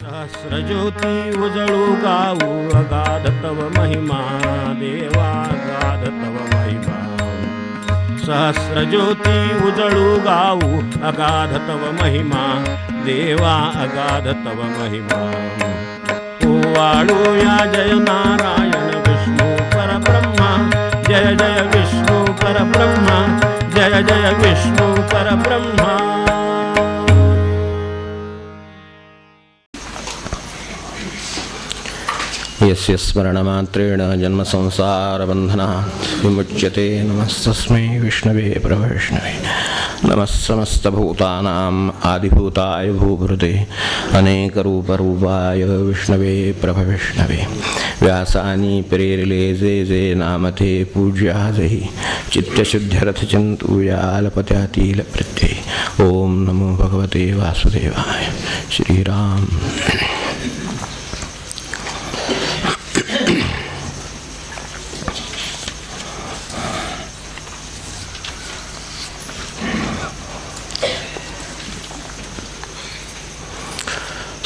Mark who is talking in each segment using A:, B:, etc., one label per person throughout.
A: सहस्रज्योती उजळू गाऊ अगाध तव महिमा देवा अगाध तव महिमा. सहस्रज्योती उजळू गाऊ अगाध तव महिमा देवा अगाध तव महिमा. ओवाळूया जय नारायण विष्णू परब्रह्मा जय जय विष्णू परब्रह्मा जय जय विष्णू परब्रह्मा.
B: यस्य स्मरणमात्रेण जन्मसंसारबन्धनात् विमुच्यते. नमस्तस्मै विष्णवे प्रविष्णवे. नमः समस्तभूतानाम् आदिभूताय भूभृते अनेकरूपरूपाय विष्णवे प्रभविष्णवे. व्यासानी प्रेरिले जे जे नामते पूज्याजहि चित्तशुद्ध्यरथचिन्तूयालपत्यातील प्रत्यय. ओम नमो भगवते वासुदेवाय. श्रीराम.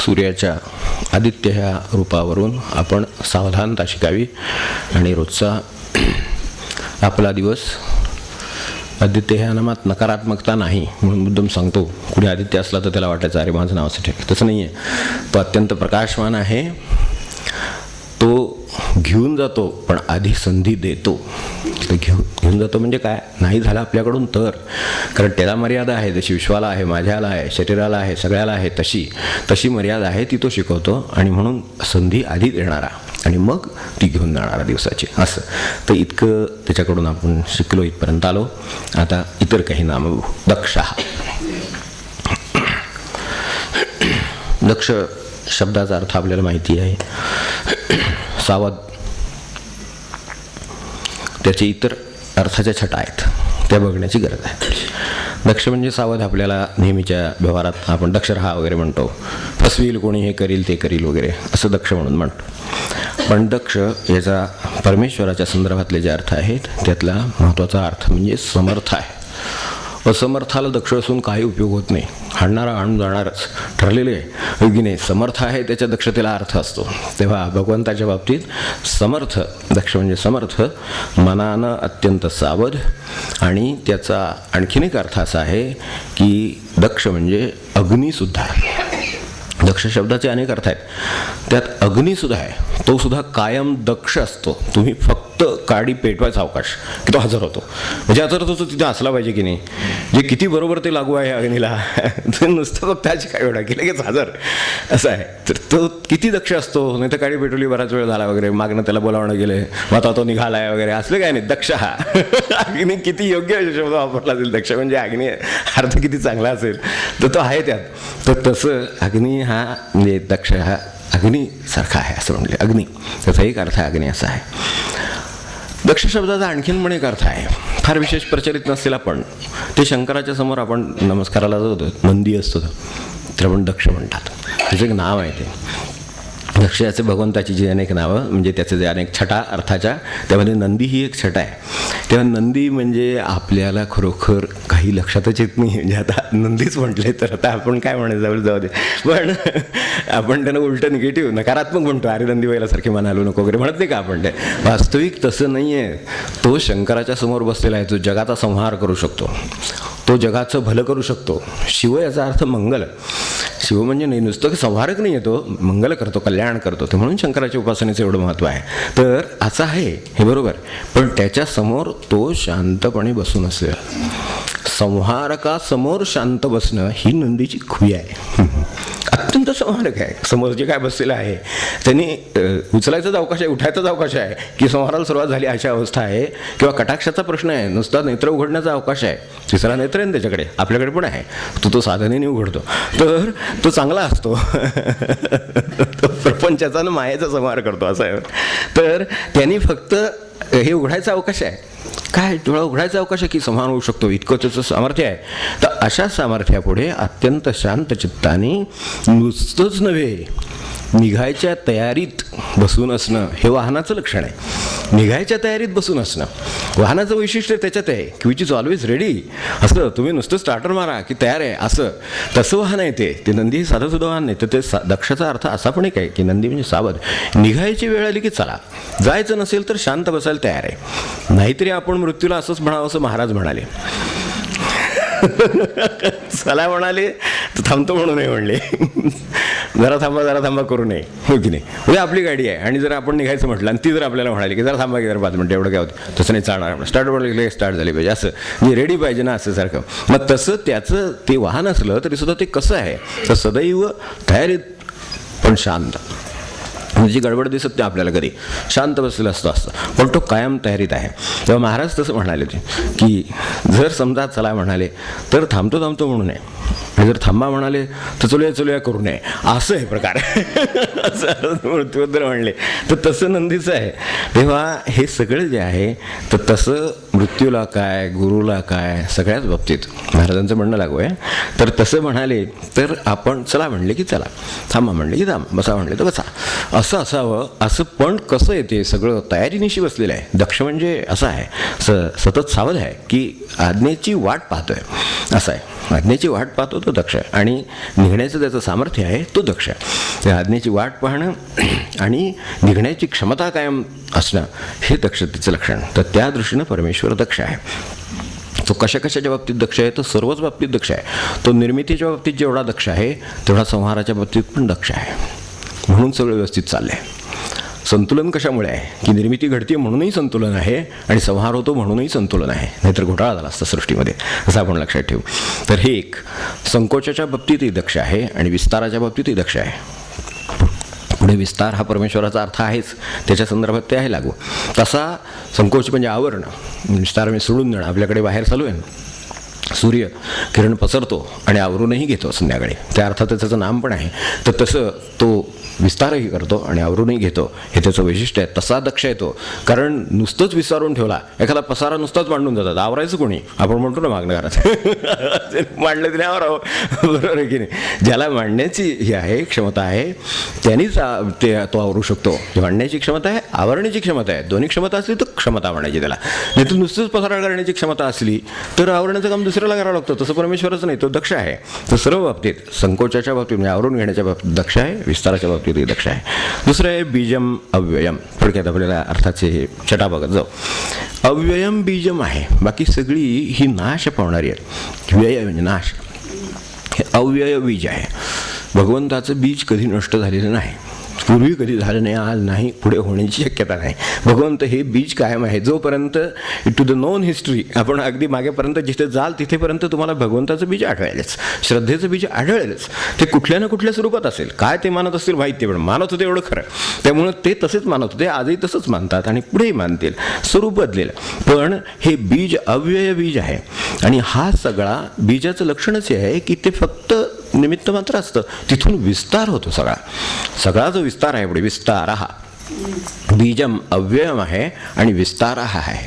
B: सूर्याच्या आदित्य ह्या रूपावरून आपण सावधानता शिकावी आणि रोजचा आपला दिवस आदित्य ह्या नामात नकारात्मकता नाही म्हणून मुद्दाम सांगतो. कुणी आदित्य असला तर त्याला वाटायचं अरे माझं नाव असं ठेक. तसं नाही आहे. तो अत्यंत प्रकाशमान आहे. तो घेऊन जातो पण आधी संधी देतो. घेऊन जातो म्हणजे काय, नाही झालं आपल्याकडून तर, कारण त्याला मर्यादा आहे. जशी विश्वाला आहे, माझ्याला आहे, शरीराला आहे, सगळ्याला आहे, तशी मर्यादा आहे ती तो शिकवतो. आणि म्हणून संधी आधी देणारा आणि मग ती घेऊन जाणारा दिवसाची, असं. तर इतकं त्याच्याकडून आपण शिकलो, इथपर्यंत आलो. आता इतर काही नामं बघू. दक्ष. दक्ष शब्दाचा अर्थ आपल्याला माहिती आहे. सावध. त्याचे इतर अर्थाच्या छटा आहेत, त्या बघण्याची गरज आहे. दक्ष म्हणजे सावध. आपल्याला नेहमीच्या व्यवहारात आपण दक्ष राहा वगैरे म्हणतो. फसवील कोणी, हे करील ते करील वगैरे, असं दक्ष म्हणून म्हणतो. पण दक्ष याचा परमेश्वराच्या संदर्भातले जे अर्थ आहेत त्यातला महत्त्वाचा अर्थ म्हणजे समर्थ आहे. असमर्थाला दक्ष असून काही उपयोग होत नाही. हाणणारा हाणून जाणारच ठरलेले आहे की नाही. समर्थ आहे त्याच्या दक्षतेला अर्थ असतो. तेव्हा भगवंताच्या बाबतीत समर्थ, दक्ष म्हणजे समर्थ, मनानं अत्यंत सावध. आणि त्याचा आणखीन एक अर्थ असा आहे की दक्ष म्हणजे अग्नीसुद्धा आहे. दक्ष शब्दाचे अनेक अर्थ आहेत, त्यात अग्नीसुद्धा आहे. तो सुद्धा कायम दक्ष असतो. तुम्ही फक्त काडी पेटवायचा अवकाश की तो हजर होतो. म्हणजे हजर होतो तिथे असला पाहिजे की नाही. जे किती बरोबर ते लागू आहे अग्नीला. नुसतं फक्त त्याची काय वेळा की लगेच हजर, असं आहे. तर तो किती दक्ष असतो. नाही तर काडी पेटवली, बराच वेळ झाला वगैरे, मागणं त्याला बोलावणं गेले, मग आता तो निघालाय वगैरे, असलं काय नाही. दक्ष हा अग्नी किती योग्य शब्द वापरला असेल. दक्ष म्हणजे अग्नी अर्थ किती चांगला असेल तर तो आहे त्यात. तर तसं अग्नी हा म्हणजे दक्ष हा अग्नीसारखा आहे असं म्हणले. अग्नी त्याचा एक अर्थ अग्नी असा आहे. दक्ष शब्दाचा आणखीन पण एक अर्थ आहे, फार विशेष प्रचलित नसलेला, पण ते शंकराच्या समोर आपण नमस्काराला जातो, नंदी असतो तर आपण दक्ष म्हणतात. त्याचं एक नाव आहे ते दक्ष. याचे भगवंताची जी अनेक नावं म्हणजे त्याचे जे अनेक छटा अर्थाच्या, त्यामध्ये नंदी ही एक छटा आहे. तेव्हा नंदी म्हणजे आपल्याला खरोखर काही लक्षातच येत नाही. म्हणजे आता नंदीच म्हटले तर आता आपण काय म्हणायचं, जाऊ दे. पण आपण त्यांना उलटं निगेटिव्ह नकारात्मक म्हणतो. अरे नंदी व्हायलासारखे म्हणालो नको वगैरे म्हणत नाही का आपण. ते वास्तविक तसं नाही आहे. तो शंकराच्या समोर बसलेला आहे. तो जगाचा संहार करू शकतो, तो जगाचं भलं करू शकतो. शिव याचा अर्थ मंगल. शिव म्हणजे नाही नुसतं संहारक नाही आहे, तो मंगल करतो, कल्याण करतो. ते म्हणून शंकराच्या उपासनेचं एवढं महत्त्व आहे. तर असं आहे हे बरोबर. पण त्याच्यासमोर तो शांतपणे बसून असेल. संहारकासमोर शांत बसणं ही नंदीची खुबी आहे. अत्यंत संहारक आहे. समोर जे काय बसलेलं आहे त्यांनी उचलायचाच अवकाश आहे, उठायचाच अवकाश आहे की संहाराला सुरुवात झाली अशा अवस्था आहे. किंवा कटाक्षाचा प्रश्न आहे, नुसता नेत्र उघडण्याचा अवकाश आहे. तिसरा नेत्र आहे त्याच्याकडे, आपल्याकडे पण आहे. तो साधनेने उघडतो तर तो चांगला असतो. तो प्रपंचाचा आणि मायेचा संहार करतो असं आहे. तर त्यांनी फक्त हे उघडायचा अवकाश आहे. काय डोळा उघडायचा अवकाश आहे की संहार होऊ शकतो, इतकं त्याचं सामर्थ्य आहे. तर अशा सामर्थ्यापुढे अत्यंत शांत चित्ताने नुसतंच नव्हे निघायच्या तयारीत बसून असणं हे वाहनाचं लक्षण आहे. निघायच्या तयारीत बसून असणं वाहनाचं वैशिष्ट्य त्याच्यात आहे की विच इज ऑलवेज रेडी. असं तुम्ही नुसतं स्टार्टर मारा की तयार आहे असं, तसं वाहन आहे ते नंदी हे साधं सुद्धा वाहन नाही. तर ते दक्षाचा अर्थ असा पण एक आहे की नंदी म्हणजे सावध. निघायची वेळ आली की चला, जायचं नसेल तर शांत बसायला तयार आहे. नाहीतरी आपण मृत्यूला असंच म्हणावं असं महाराज म्हणाले. चला म्हणाले तर थांबतो म्हणू नये म्हणले. जरा थांबा करू नये, हो की नाही. म्हणजे आपली गाडी आहे आणि जर आपण निघायचं म्हटलं आणि ती जर आपल्याला म्हणाली की जरा थांबा की जरा 5 मिनिटं एवढं काय होतं, तसं नाही चालणार. स्टार्ट म्हटलं स्टार्ट झाली पाहिजे, असं म्हणजे रेडी पाहिजे ना असं सारखं. मग तसं त्याचं ते वाहन असलं तरी सुद्धा ते कसं आहे तर सदैव तयारीत पण शांत. जी गडबड दिसत नाही आपल्याला कधी, शांत बसलेलं असतं पण तो कायम तयारीत आहे. तेव्हा महाराज तसं म्हणाले ते की जर समजा चला म्हणाले तर थांबतो म्हणू नये, आणि जर थांबा म्हणाले तर चलूया करू नये, असं आहे प्रकार. असं मृत्यूबद्दल म्हणले तर तसं नंदीचं आहे. तेव्हा हे सगळं जे आहे तर तसं मृत्यूला काय, गुरुला काय, सगळ्याच बाबतीत महाराजांचं म्हणणं लागू आहे. तर तसं म्हणाले तर आपण चला म्हणले की चला, थांबा म्हणले की थांबा, बसा म्हणले तर बसा, असं असावं. असं पण कसं येते सगळं तयारीनिशी बसलेलं आहे. दक्ष म्हणजे असं आहे सतत सावध आहे की आज्ञेची वाट पाहतोय, असं आहे. आज्ञेची वाट पाहतो तो दक्ष आहे आणि निघण्याचं त्याचं सामर्थ्य आहे तो दक्ष आहे. त्या आज्ञेची वाट पाहणं आणि निघण्याची क्षमता कायम असणं हे दक्षतेचं लक्षण. तर त्या दृष्टीनं परमेश्वर दक्ष आहे. तो कशाच्या बाबतीत दक्ष आहे तर सर्वच बाबतीत दक्ष आहे. तो निर्मितीच्या बाबतीत जेवढा दक्ष आहे तेवढा संहाराच्या बाबतीत पण दक्ष आहे. म्हणून सगळं व्यवस्थित चाललं आहे. संतुलन कशामुळे आहे की निर्मिती घडते म्हणूनही संतुलन आहे आणि संहार होतो म्हणूनही संतुलन आहे, नाहीतर घोटाळा झाला असता सृष्टीमध्ये, असं आपण लक्षात ठेवू. तर हे एक संकोचाच्या बाबतीतही दक्ष आहे आणि विस्ताराच्या बाबतीतही दक्ष आहे. पुढे विस्तार हा परमेश्वराचा अर्थ आहेच, त्याच्या संदर्भात ते आहे लागू. तसा संकोच म्हणजे आवरणं, विस्तार म्हणजे सोडून देणं. आपल्याकडे बाहेर चालू आहे, सूर्य किरण पसरतो आणि आवरूनही घेतो संध्याकाळी, त्या अर्थात त्याचं नाम पण आहे. तर तसं तो विस्तारही करतो आणि आवरूनही घेतो, हे त्याचं वैशिष्ट्य आहे. तसा दक्ष येतो, कारण नुसतंच विस्तारून ठेवला, एखादा पसारा नुसताच मांडून जातात, आवरायचं कोणी, आपण म्हणतो ना मागणं घरात मांडलं तरी आवरावं, बरोबर आहे की नाही. ज्याला मांडण्याची ही आहे क्षमता आहे त्यांनीच ते तो आवरू शकतो. मांडण्याची क्षमता आहे, आवरण्याची क्षमता आहे. दोन्ही क्षमता असली तर क्षमता म्हणायची त्याला. नाही तर नुसतंच पसारा करण्याची क्षमता असली तर आवरण्याचं काम दुसऱ्याला करावं लागतं. तसं परमेश्वरच नाही, तो दक्ष आहे. तर सर्व बाबतीत संकोचाच्या बाबतीत म्हणजे आवरून घेण्याच्या बाबतीत दक्ष आहे, विस्ताराच्या बाबतीत दक्ष आहे. दुसरं आहे बीजम अव्ययम. थोडक्यात आपल्याला अर्थाचे हे छटा बघत जाऊ. अव्ययम बीजम आहे, बाकी सगळी ही नाश पावणारी आहे. व्यय म्हणजे नाश, हे अव्यय बीज आहे. भगवंताचं बीज कधी नष्ट झालेलं नाही, पूर्वी कधी झालं नाही, आज नाही, पुढे होण्याची शक्यता नाही. भगवंत हे बीज कायम आहे. जोपर्यंत टू द नोन हिस्ट्री आपण अगदी मागेपर्यंत जिथे जाल तिथेपर्यंत तुम्हाला भगवंताचं बीज आढळेलच, श्रद्धेचं बीज आढळेलच. ते कुठल्या ना कुठल्या स्वरूपात असेल, काय ते मानत असतील माहीत ते, पण मानत होते एवढं खरं. त्यामुळं ते तसेच मानत होते, आजही तसंच मानतात आणि पुढेही मानतील. स्वरूप बदलेलं, पण हे बीज अव्यय बीज आहे. आणि हा सगळा बीजाचं लक्षणच हे आहे की ते फक्त निमित्त मात्र असतं, तिथून विस्तार होतो. सगळा जो विस्तार आहे पुढे विस्तार हा बीजम अव्ययम आहे आणि विस्तार हा आहे.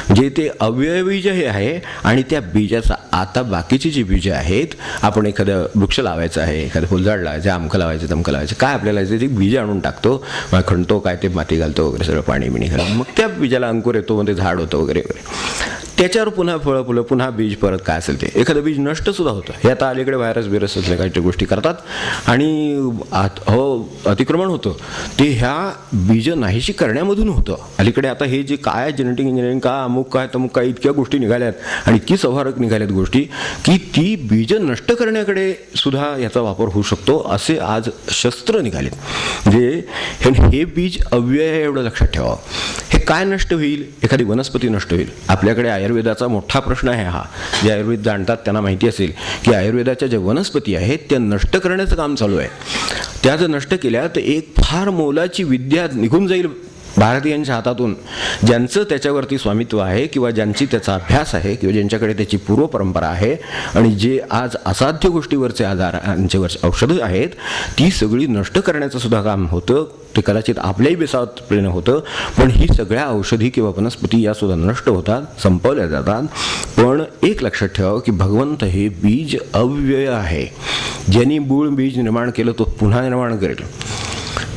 B: म्हणजे ते अव्यय बीज हे आहे आणि त्या बीजाचा आता बाकीची जी बीजं आहेत, आपण एखादं वृक्ष लावायचं आहे, एखादं फुलझाड लावायचं, अमकं लावायचं, तमकं लावायचं, काय आपल्याला ती बीज आणून टाकतो, मग खणतो, काय ते माती घालतो वगैरे, सगळं पाणी बिणी घालून मग त्या बीजाला अंकुर येतो, मग ते झाड होतं वगैरे वगैरे. त्याच्यावर पुन्हा फळं फुलं, पुन्हा बीज परत काय असेल ते. एखादं बीज नष्ट सुद्धा होतं. हे आता अलीकडे व्हायरस बिरस असल्या काही गोष्टी करतात आणि अतिक्रमण होतं, ते ह्या बीज नाहीशी करण्यामधून होतं. अलीकडे आता हे जे काय जेनेटिक इंजिनिअरिंग का अमुक काय तमुक काय इतक्या गोष्टी निघाल्यात आणि इतकी संहारक निघाल्यात गोष्टी की ती बीज नष्ट करण्याकडे सुद्धा याचा वापर होऊ शकतो, असे आज शस्त्र निघालेत. म्हणजे हे बीज अव्यय एवढं लक्षात ठेवावं. हे काय नष्ट होईल, एखादी वनस्पती नष्ट होईल. आपल्याकडे आयुर्वेदाचा मोठा प्रश्न आहे हा. जे आयुर्वेद जाणतात त्यांना माहिती असेल की आयुर्वेदाच्या ज्या वनस्पती आहेत त्या नष्ट करण्याचं काम चालू आहे. त्या जर नष्ट केल्या तर एक फार मोलाची विद्या निघून जाईल भारतीयांच्या हातातून, ज्यांचं त्याच्यावरती स्वामित्व आहे किंवा ज्यांची त्याचा अभ्यास आहे किंवा ज्यांच्याकडे त्याची पूर्वपरंपरा आहे आणि जे आज असाध्य गोष्टीवरचे आजारांच्यावरचे औषधं आहेत ती सगळी नष्ट करण्याचं सुद्धा काम होतं. ते कदाचित आपल्याही बेसावतपणे होतं, पण ही सगळ्या औषधी किंवा वनस्पती या सुद्धा नष्ट होतात, संपवल्या जातात. पण एक लक्षात ठेवा की भगवंत हे बीज अव्यय आहे. ज्यांनी मूळ बीज निर्माण केलं तो पुन्हा निर्माण करेल.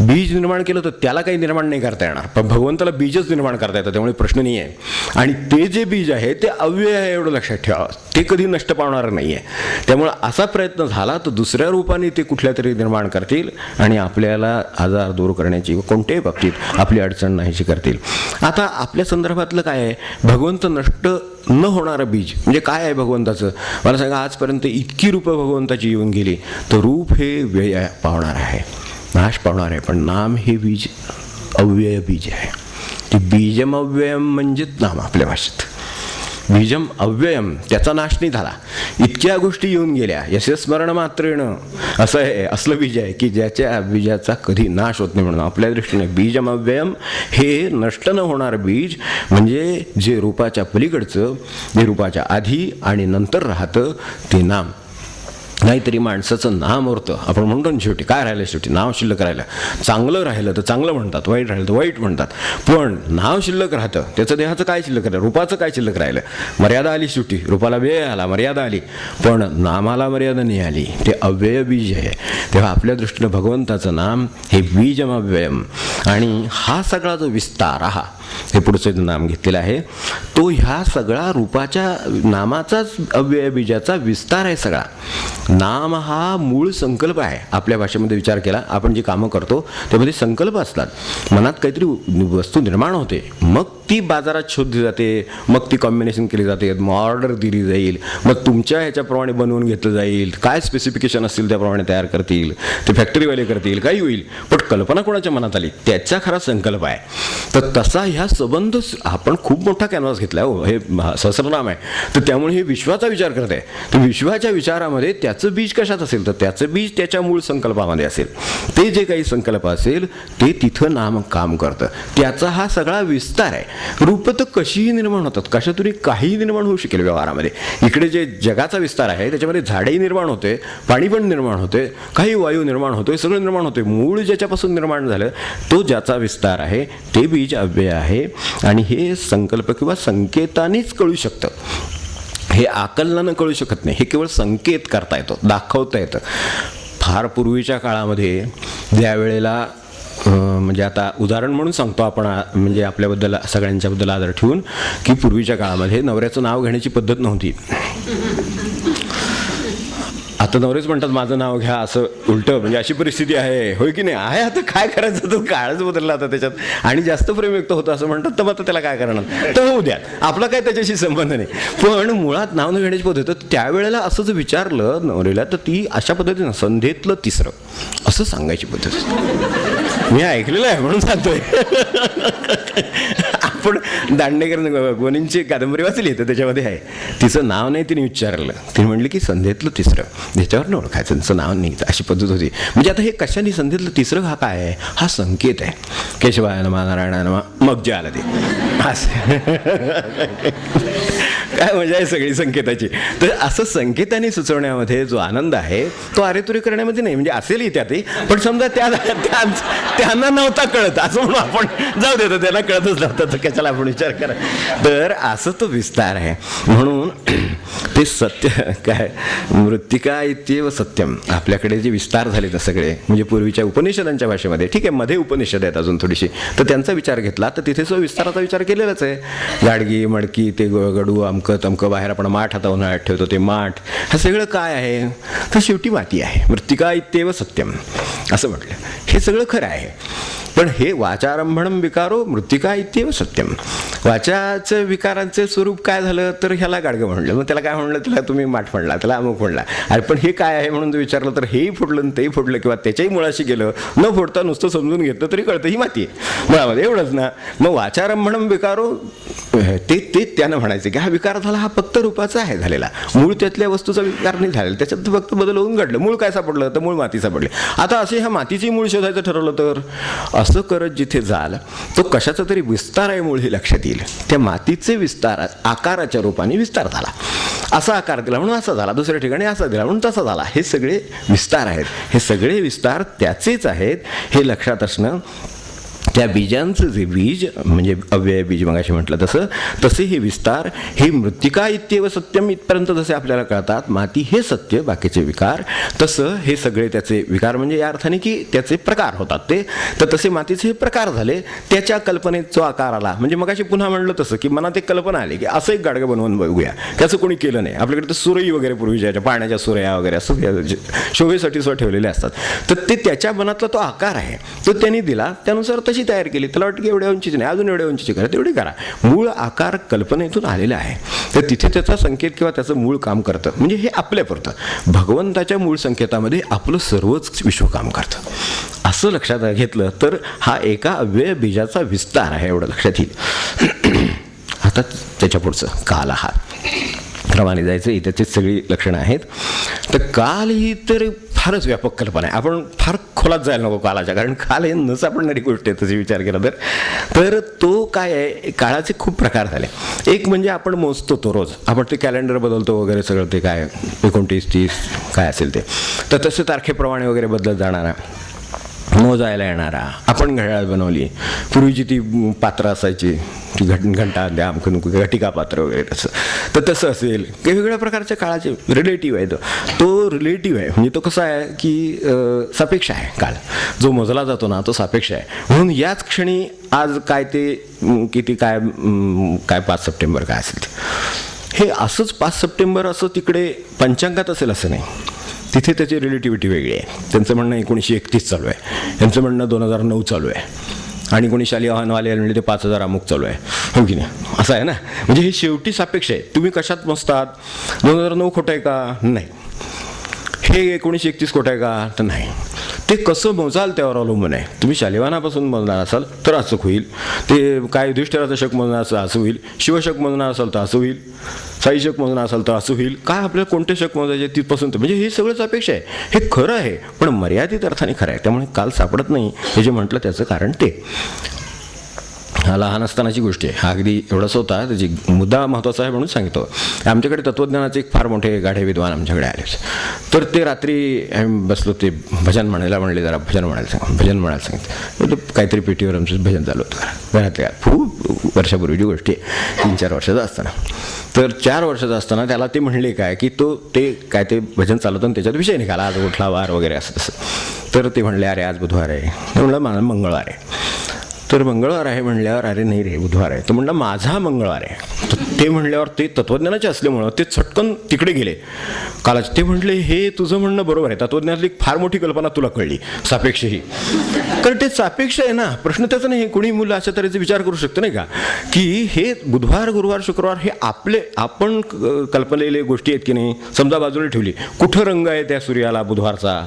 B: बीज निर्माण केलं तर त्याला काही निर्माण नाही करता येणार, पण भगवंताला बीजच निर्माण करता येतं, त्यामुळे प्रश्न नाही आहे. आणि ते जे बीज आहे ते अव्यय आहे एवढं लक्षात ठेवा, ते कधी नष्ट पावणार नाही आहे. त्यामुळे असा प्रयत्न झाला तर दुसऱ्या रूपाने ते कुठल्या तरी निर्माण करतील आणि आपल्याला आजार दूर करण्याची व कोणत्याही बाबतीत आपली अडचण नाहीशी करतील. आता आपल्या संदर्भातलं काय आहे, भगवंत नष्ट न होणारं बीज म्हणजे काय आहे भगवंताचं? मला सांगा, आजपर्यंत इतकी रूपं भगवंताची येऊन गेली, तर रूप हे व्यय पावणार आहे, नाश पावणार आहे, पण नाम हे बीज अव्यय बीज आहे. ते बीजम अव्ययम म्हणजेच नाम आपल्या भाषेत. बीजम अव्ययम, त्याचा नाश नाही झाला, इतक्या गोष्टी येऊन गेल्या, यशस्मरण मात्रेनं असं आहे, असलं बीज आहे की ज्याच्या बीजाचा कधी नाश होत नाही. म्हणून आपल्या दृष्टीने बीजम अव्ययम हे नष्ट न होणारं बीज म्हणजे जे रूपाच्या पलीकडचं, जे रूपाच्या आधी आणि नंतर राहतं ते नाम. नाहीतरी माणसाचं नाम उरतं, आपण म्हणतो ना शेवटी काय राहिलं, शेवटी नाव शिल्लक राहिलं. चांगलं राहिलं तर चांगलं म्हणतात, वाईट राहिलं तर वाईट म्हणतात, पण नाव शिल्लक राहतं. त्याचं देहाचं काय शिल्लक राहिलं, रूपाचं काय शिल्लक राहिलं? मर्यादा आली शेवटी, रूपाला वेळ आला, मर्यादा आली, पण नामाला मर्यादा नाही आली. ते अव्यय बीज आहे. तेव्हा आपल्या दृष्टीनं भगवंताचं नाम हे बीजम अव्ययम. आणि हा सगळा जो विस्तार हा हे पुढचं नाम घेतलेलं आहे, तो ह्या सगळा रूपाच्या नामाचाच अव्यय बीजाचा विस्तार आहे सगळा. नाम हा मूळ संकल्प आहे. आपल्या भाषेमध्ये विचार केला, आपण जी कामं करतो त्यामध्ये संकल्प असतात, मनात काहीतरी वस्तू निर्माण होते, मग ती बाजारात शोधली जाते, मग ती कॉम्बिनेशन केली जाते, मग ऑर्डर दिली जाईल, मग तुमच्या ह्याच्याप्रमाणे बनवून घेतलं जाईल, काय स्पेसिफिकेशन असतील त्याप्रमाणे तयार करतील, ते फॅक्टरीवाले करतील, काही होईल, पण कल्पना कोणाच्या मनात आली त्याचा खरा संकल्प आहे. तर तसा ह्या संबंध, आपण खूप मोठा कॅनव्हास घेतला हो, हे सहस्रनाम आहे, तर त्यामुळे हे विश्वाचा विचार करत आहे. तर विश्वाच्या विचारामध्ये त्याचं बीज कशात असेल, तर त्याचं बीज त्याच्या मूळ संकल्पामध्ये असेल. ते जे काही संकल्प असेल ते तिथं नाम काम करतं, त्याचा हा सगळा विस्तार आहे. रूप तर कशीही निर्माण होतात, कशातूनही काही निर्माण होऊ शकेल व्यवहारामध्ये. इकडे जे जगाचा विस्तार आहे त्याच्यामध्ये झाडेही निर्माण होते, पाणी पण निर्माण होते, काही वायू निर्माण होतोय, सगळं निर्माण होते. मूळ ज्याच्यापासून निर्माण झालं तो ज्याचा विस्तार आहे ते बीज अव्यय आहे. आणि हे संकल्प किंवा संकेतानेच कळू शकतं, हे आकलनानं कळू शकत नाही. हे केवळ संकेत करता येतो, दाखवता येतं. फार पूर्वीच्या काळामध्ये ज्या वेळेला म्हणजे आता उदाहरण म्हणून सांगतो आपण, म्हणजे आपल्याबद्दल सगळ्यांच्याबद्दल आदर ठेवून, की पूर्वीच्या काळामध्ये नवऱ्याचं नाव घेण्याची पद्धत नव्हती. आता नवरेच म्हणतात माझं नाव घ्या, असं उलटं, म्हणजे अशी परिस्थिती आहे, होय की नाही आहे. आता काय करायचं, तो काळच बदलला आता त्याच्यात, आणि जास्त प्रेम व्यक्त होतं असं म्हणतात, तर मग आता त्याला काय करणार, तर होऊ द्या, आपला काय त्याच्याशी संबंध नाही. पण मुळात नाव न घेण्याची पद्धत, तर त्यावेळेला असं जर विचारलं नवरेला तर ती अशा पद्धतीनं संधेतलं तिसरं असं सांगायची पद्धत मी ऐकलेलं आहे म्हणून सांगतोय. आपण दांडेकर गोनींची कादंबरी वाचली तर त्याच्यामध्ये आहे, तिचं नाव नाही तिने विचारलं, तिने म्हणली की संधेतलं तिसरं, त्याच्यावर ओळखायचं, तिचं नाव नाही, अशी पद्धत होती. म्हणजे आता हे कशाने संधेतलं तिसरं हा काय आहे, हा संकेत आहे. केशवाय नमा नारायणाय नमा, मग जे आलं ते काय मजा आहे सगळी संकेताची. तर असं संकेताने सुचवण्यामध्ये जो आनंद आहे तो अरेतुरे करण्यामध्ये नाही, म्हणजे असेलही त्यातही, पण समजा त्यांना नव्हता कळत असं म्हणून आपण जाऊ देतो, त्याला कळतच नव्हतं, तर कशाला आपण विचार करा. तर असं तो विस्तार आहे. म्हणून ते सत्य काय, मृत्तिका इत्येव सत्यम, आपल्याकडे जे विस्तार झाले तर सगळे, म्हणजे पूर्वीच्या उपनिषदांच्या भाषेमध्ये, ठीक आहे मध्ये उपनिषद आहेत अजून थोडीशी, तर त्यांचा विचार घेतला तर तिथे विस्ताराचा विचार केलेलाच आहे. गाडगी मडकी ते गडू अमकं तमकं, बाहेर आपण माठ आता उन्हाळ्यात ठेवतो ते माठ, हे सगळं काय आहे, तर शेवटी माती आहे. मृत्तिका इत्येव सत्यम असं म्हटलं, हे सगळं खरं आहे. पण हे वाचारंभणम विकारो मृत्तिका इत्येव सत्यम, वाचाचं विकारांचं स्वरूप काय झालं तर ह्याला गाडगं म्हणलं, मग त्याला काय म्हणलं, त्याला तुम्ही माठ म्हणला, त्याला अमुक म्हणला. अरे पण हे काय आहे म्हणून जर विचारलं तर हेही फोडलं आणि तेही फोडलं, किंवा त्याच्याही मुळाशी गेलं, न फोडता नुसतं समजून घेतलं तरी कळतं ही माती आहे मुळामध्ये, एवढंच ना. मग वाचारंभणम विकारो ते त्यानं म्हणायचं की हा विकार झाला, हा फक्त रूपाचा आहे झालेला, मूळ त्यातल्या वस्तूचा विकार नाही झालेला, त्याच्यात फक्त बदल होऊन घडलं. मूळ काय सापडलं तर मूळ माती सापडली. आता असे ह्या मातीची मूळ शोधायचं ठरवलं तर असं करत जिथे जाल तो कशाचा तरी विस्तार आहे मूळ हे लक्षात येईल. त्या मातीचे विस्तार आकाराच्या रूपाने विस्तार झाला, असा आकार दिला म्हणून असा झाला, दुसऱ्या ठिकाणी असा दिला म्हणून तसा झाला. हे सगळे विस्तार आहेत, हे सगळे विस्तार त्याचेच आहेत हे लक्षात असणं त्या बीजांचं जे बीज म्हणजे अव्यय बीज मगाशी म्हटलं तसे हे विस्तार हे मृत्तिका इत्येव सत्यम इथपर्यंत जसे आपल्याला कळतात, माती हे सत्य, बाकीचे विकार, तसं हे सगळे त्याचे विकार म्हणजे या अर्थाने की त्याचे प्रकार होतात ते, तर तसे मातीचे हे प्रकार झाले. त्याच्या कल्पनेत जो आकार आला म्हणजे मगाशी पुन्हा म्हणलं तसं की मनात एक कल्पना आली की असं एक गाडगं बनवून बघूया, त्याचं कोणी केलं नाही. आपल्याकडे तर सुरई वगैरे पूर्वीच्या पाण्याच्या सुरया वगैरे असं शोभेसाठी सुद्धा ठेवलेले असतात. तर ते त्याच्या मनातला तो आकार आहे तो त्यांनी दिला, त्यानुसार तशी तयार केली. त्याला वाटतं की एवढ्या उंचीची नाही, अजून एवढ्या उंचीची करा, तेवढी करा. मूळ आकार कल्पनेतून आलेला आहे, तर तिथे त्याचा संकेत किंवा त्याचं मूळ काम करतं. म्हणजे हे आपल्यापुरतं भगवंताच्या मूळ संकेतामध्ये आपलं सर्वच विश्व काम करतं. असं लक्षात घेतलं तर हा एका अव्यय बीजाचा विस्तार आहे, एवढं लक्षात येईल. आता त्याच्या पुढचं काल हा क्रमाने जायचं, त्याचीच सगळी लक्षणं आहेत. तर काल ही तर फारच व्यापक कल्पना आहे. आपण फार खोलात जायला नको कालाच्या, कारण काल हे न सापडणारी गोष्ट आहे तशी विचार केला तर तो काय आहे, काळाचे खूप प्रकार झाले. एक म्हणजे आपण मोजतो तो रोज, आपण ते कॅलेंडर बदलतो वगैरे सगळं, ते काय 29, 30 काय असेल ते, तर तसे तारखेप्रमाणे वगैरे बदलत जाणारा, मोजायला येणारा. आपण घड्याळ बनवली, पूर्वीची ती पात्र असायची, ती घंटा द्या घटिका पात्र वगैरे तसं, तर तसं असेल. वेगवेगळ्या प्रकारच्या काळाचे रिलेटिव्ह आहे तो रिलेटिव्ह आहे. म्हणजे तो कसा आहे की सापेक्ष आहे. काळ जो मोजला जातो ना तो सापेक्ष आहे. म्हणून याच क्षणी आज काय ते किती काय 5 सप्टेंबर काय असेल ते, हे असंच 5 सप्टेंबर असं तिकडे पंचांगात असेल असं नाही. तिथे त्याची रिलेटिव्हिटी वेगळी आहे. त्यांचं म्हणणं 1931 चालू आहे, यांचं म्हणणं 2009 चालू आहे, आणि कोणी शालेय आव्हानवाले म्हणजे ते 5000 अमुक चालू आहे, हो की नाही, असं आहे ना. म्हणजे हे शेवटी सापेक्ष आहे. तुम्ही कशात मोजतात, 2009 खोटं आहे का, नाही. हे 1931 खोटं आहे का, तर नाही. ते कसं मोजाल त्यावर अवलंबून आहे. तुम्ही शालिवानापासून मोजणार असाल तर असं होईल, ते काय युधिष्ठिराचं शक मोजणार असेल असं होईल, शिवशक मोजणार असाल तर असं होईल, साई शक मोजणार असाल तर असं होईल. काय आपल्याला कोणते शक मोजायचे तिथपासून, म्हणजे हे सगळंच अपेक्षा आहे. हे खरं आहे पण मर्यादित अर्थाने खरं आहे. त्यामुळे काल सापडत नाही हे जे म्हटलं त्याचं कारण ते. हा लहान असतानाची गोष्ट आहे. हा अगदी एवढाच होता, त्याची मुद्दा महत्त्वाचा आहे म्हणून सांगतो. आमच्याकडे तत्त्वज्ञानाचे एक फार मोठे गाढे विद्वान आमच्याकडे आले. तर ते रात्री आम्ही बसलो, ते भजन म्हणायला म्हणले, जरा भजन म्हणायला सांगितलं. काहीतरी पेटीवर आमचं भजन चालू होतं घरातल्या, खूप वर्षापूर्वीची गोष्टी आहे, 3-4 वर्षाचा असताना. तर 4 वर्षाचा असताना त्याला ते म्हणले काय की ते काय ते भजन चालवतं आणि त्याच्यात विषय निघाला, आज उठला वार वगैरे असं तसं. तर ते म्हणले अरे आज बुधवार आहे. म्हणलं मला मंगळवार आहे. तर मंगळवार आहे म्हणल्यावर अरे नाही रे बुधवार आहे. तर म्हणलं माझा मंगळवार आहे. तर ते म्हणल्यावर ते तत्त्वज्ञानाचे असल्यामुळं ते चटकन तिकडे गेले कालाच. ते म्हटले हे तुझं म्हणणं बरोबर आहे, तत्त्वज्ञानातली फार मोठी कल्पना तुला कळली, सापेक्ष ही. कारण ते सापेक्ष आहे ना, प्रश्न त्याचा नाही. कोणी मुलं अशा तऱ्हेचे विचार करू शकतं नाही का, की हे बुधवार गुरुवार शुक्रवार हे आपण कल्पलेले गोष्टी आहेत की नाही. समजा बाजूला ठेवली, कुठं रंग आहे त्या सूर्याला बुधवारचा,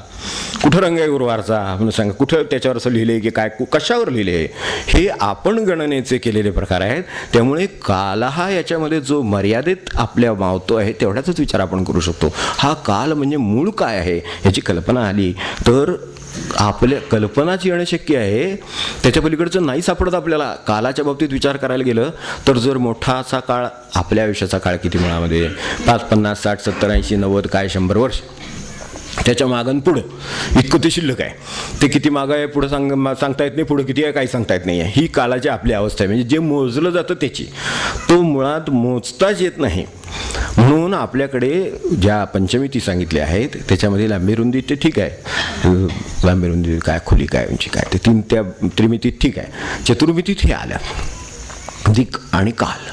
B: कुठं रंग आहे गुरुवारचा म्हणून सांगा, कुठं त्याच्यावर असं लिहिले की काय कशावर लिहिले, हे आपण गणनेचे केलेले प्रकार आहेत. त्यामुळे काल हा याच्यामध्ये जो मर्यादित आपल्या मावतो आहे तेवढ्याचाच विचार आपण करू शकतो. हा काल म्हणजे मूळ काय आहे याची कल्पना आली तर आपल्या कल्पनाच येणं शक्य आहे. त्याच्या पलीकडचं नाही सापडत आपल्याला. कालाच्या बाबतीत विचार करायला गेलं तर जर मोठा असा काळ, आपल्या आयुष्याचा काळ किती मुळामध्ये 5, 50, 60, 70, 80, 90 काय 100 वर्ष, त्याच्या मागं पुढं इतकं ते शिल्लक आहे. ते किती मागं आहे पुढं सांगता येत नाही, पुढं किती आहे काही सांगता येत नाही आहे. ही कालाची आपली अवस्था आहे. म्हणजे जे मोजलं जातं त्याची तो मुळात मोजताच येत नाही. म्हणून आपल्याकडे ज्या पंचमिती सांगितल्या आहेत त्याच्यामध्ये लांबी रुंदी ते ठीक आहे, लांबी रुंदी काय खोली काय उंची काय ते 3 त्या त्रिमितीत ठीक आहे. चतुर्मितीत हे आल्या दिक आणि काल.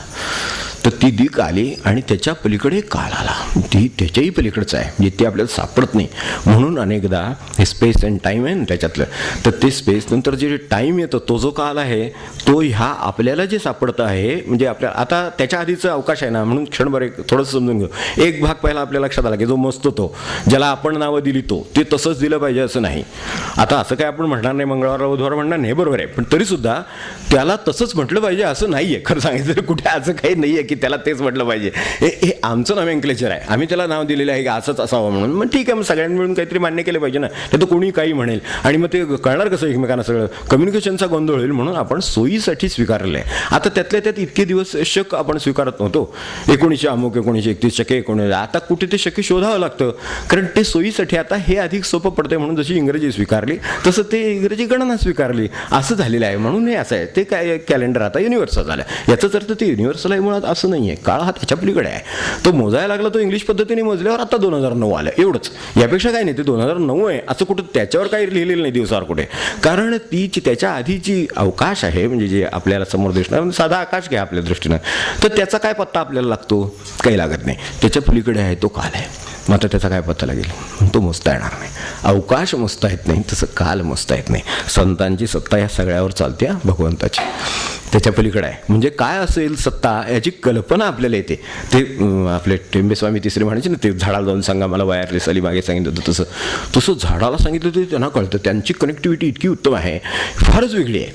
B: तर ती दिक आली आणि त्याच्या पलीकडे काल आला, ती त्याच्याही पलीकडचं आहे, म्हणजे ते आपल्याला सापडत नाही. म्हणून अनेकदा हे स्पेस अँड टाईम आहे ना त्याच्यातलं, तर ते स्पेस नंतर जे टाईम येतं तो जो काल आहे तो ह्या आपल्याला जे सापडतं आहे म्हणजे आपल्या आता त्याच्या आधीचा अवकाश आहे ना. म्हणून क्षणभर एक थोडंसं समजून घेऊ. एक भाग पहिला आपल्या लक्षात आला की जो मस्तो तो ज्याला आपण नावं दिली तो ते तसंच दिलं पाहिजे असं नाही. आता असं काय आपण म्हणणार नाही मंगळवार बुधवार म्हणणार नाही, बरोबर आहे, पण तरीसुद्धा त्याला तसंच म्हटलं पाहिजे असं नाही आहे. खरं सांगायचं कुठे असं काही नाही आहे की त्याला तेच म्हटलं पाहिजे. हे आमचं नॉमेनक्लेचर आहे, आम्ही त्याला नाव दिलेलं आहे की असंच असावं म्हणून. मग ठीक आहे, मग सगळ्यांनी मिळून काहीतरी मान्य केलं पाहिजे ना. तर कोणी काही म्हणेल आणि मग ते कळणार कसं एकमेकांना, सगळं कम्युनिकेशनचा गोंधळ होईल. म्हणून आपण सोयीसाठी स्वीकारलेलं आहे. आता त्यातल्या त्यात इतके दिवस शक आपण स्वीकारत नव्हतो. 1931 शके 19, आता कुठे ते शके शोधावं लागतं, कारण ते सोयीसाठी. आता हे अधिक सोपं पडतंय म्हणून जशी इंग्रजी स्वीकारली तसं ते इंग्रजी गणना स्वीकारली, असं झालेलं आहे. म्हणून हे असं आहे. ते काय कॅलेंडर आता युनिव्हर्सल झालं. याचाच अर्थ ते युनिव्हर्सल आहे मुळात असं नाही आहे. काळ हा त्याच्या पलीकडे आहे. तो मोजायला लागला, तो इंग्लिश पद्धतीने मोजल्यावर आता 2009 आलं, एवढंच. यापेक्षा काय नाही. ते 2009 आहे असं कुठं त्याच्यावर काही लिहिलेलं नाही दिवसावर कुठे, कारण तीची त्याच्या आधीची अवकाश आहे, म्हणजे जे आपल्याला समोर दिसणार साधा आकाश घ्या आपल्या दृष्टीनं, तर त्याचा काय पत्ता आपल्याला लागतो, काही लागत नाही. त्याच्या पलीकडे आहे तो काल आहे. मात्र त्याचा काय पत्ता लागेल, तो मोजता येणार नाही. अवकाश मोजता येत नाही, तसं काल मोजता येत नाही. संतांची सत्ता या सगळ्यावर चालते, भगवंताची त्याच्या पलीकडे आहे. म्हणजे काय असेल सत्ता याची कल्पना आपल्याला येते. ते आपले टेंबेस्वामी तिसरे म्हणायचे ना, ते झाडाला जाऊन सांगा मला वायरलेस आली मागे सांगितलं होतं, तसं झाडाला सांगितलं तरी त्यांना कळतं. त्यांची कनेक्टिव्हिटी इतकी उत्तम आहे, फारच वेगळी आहे,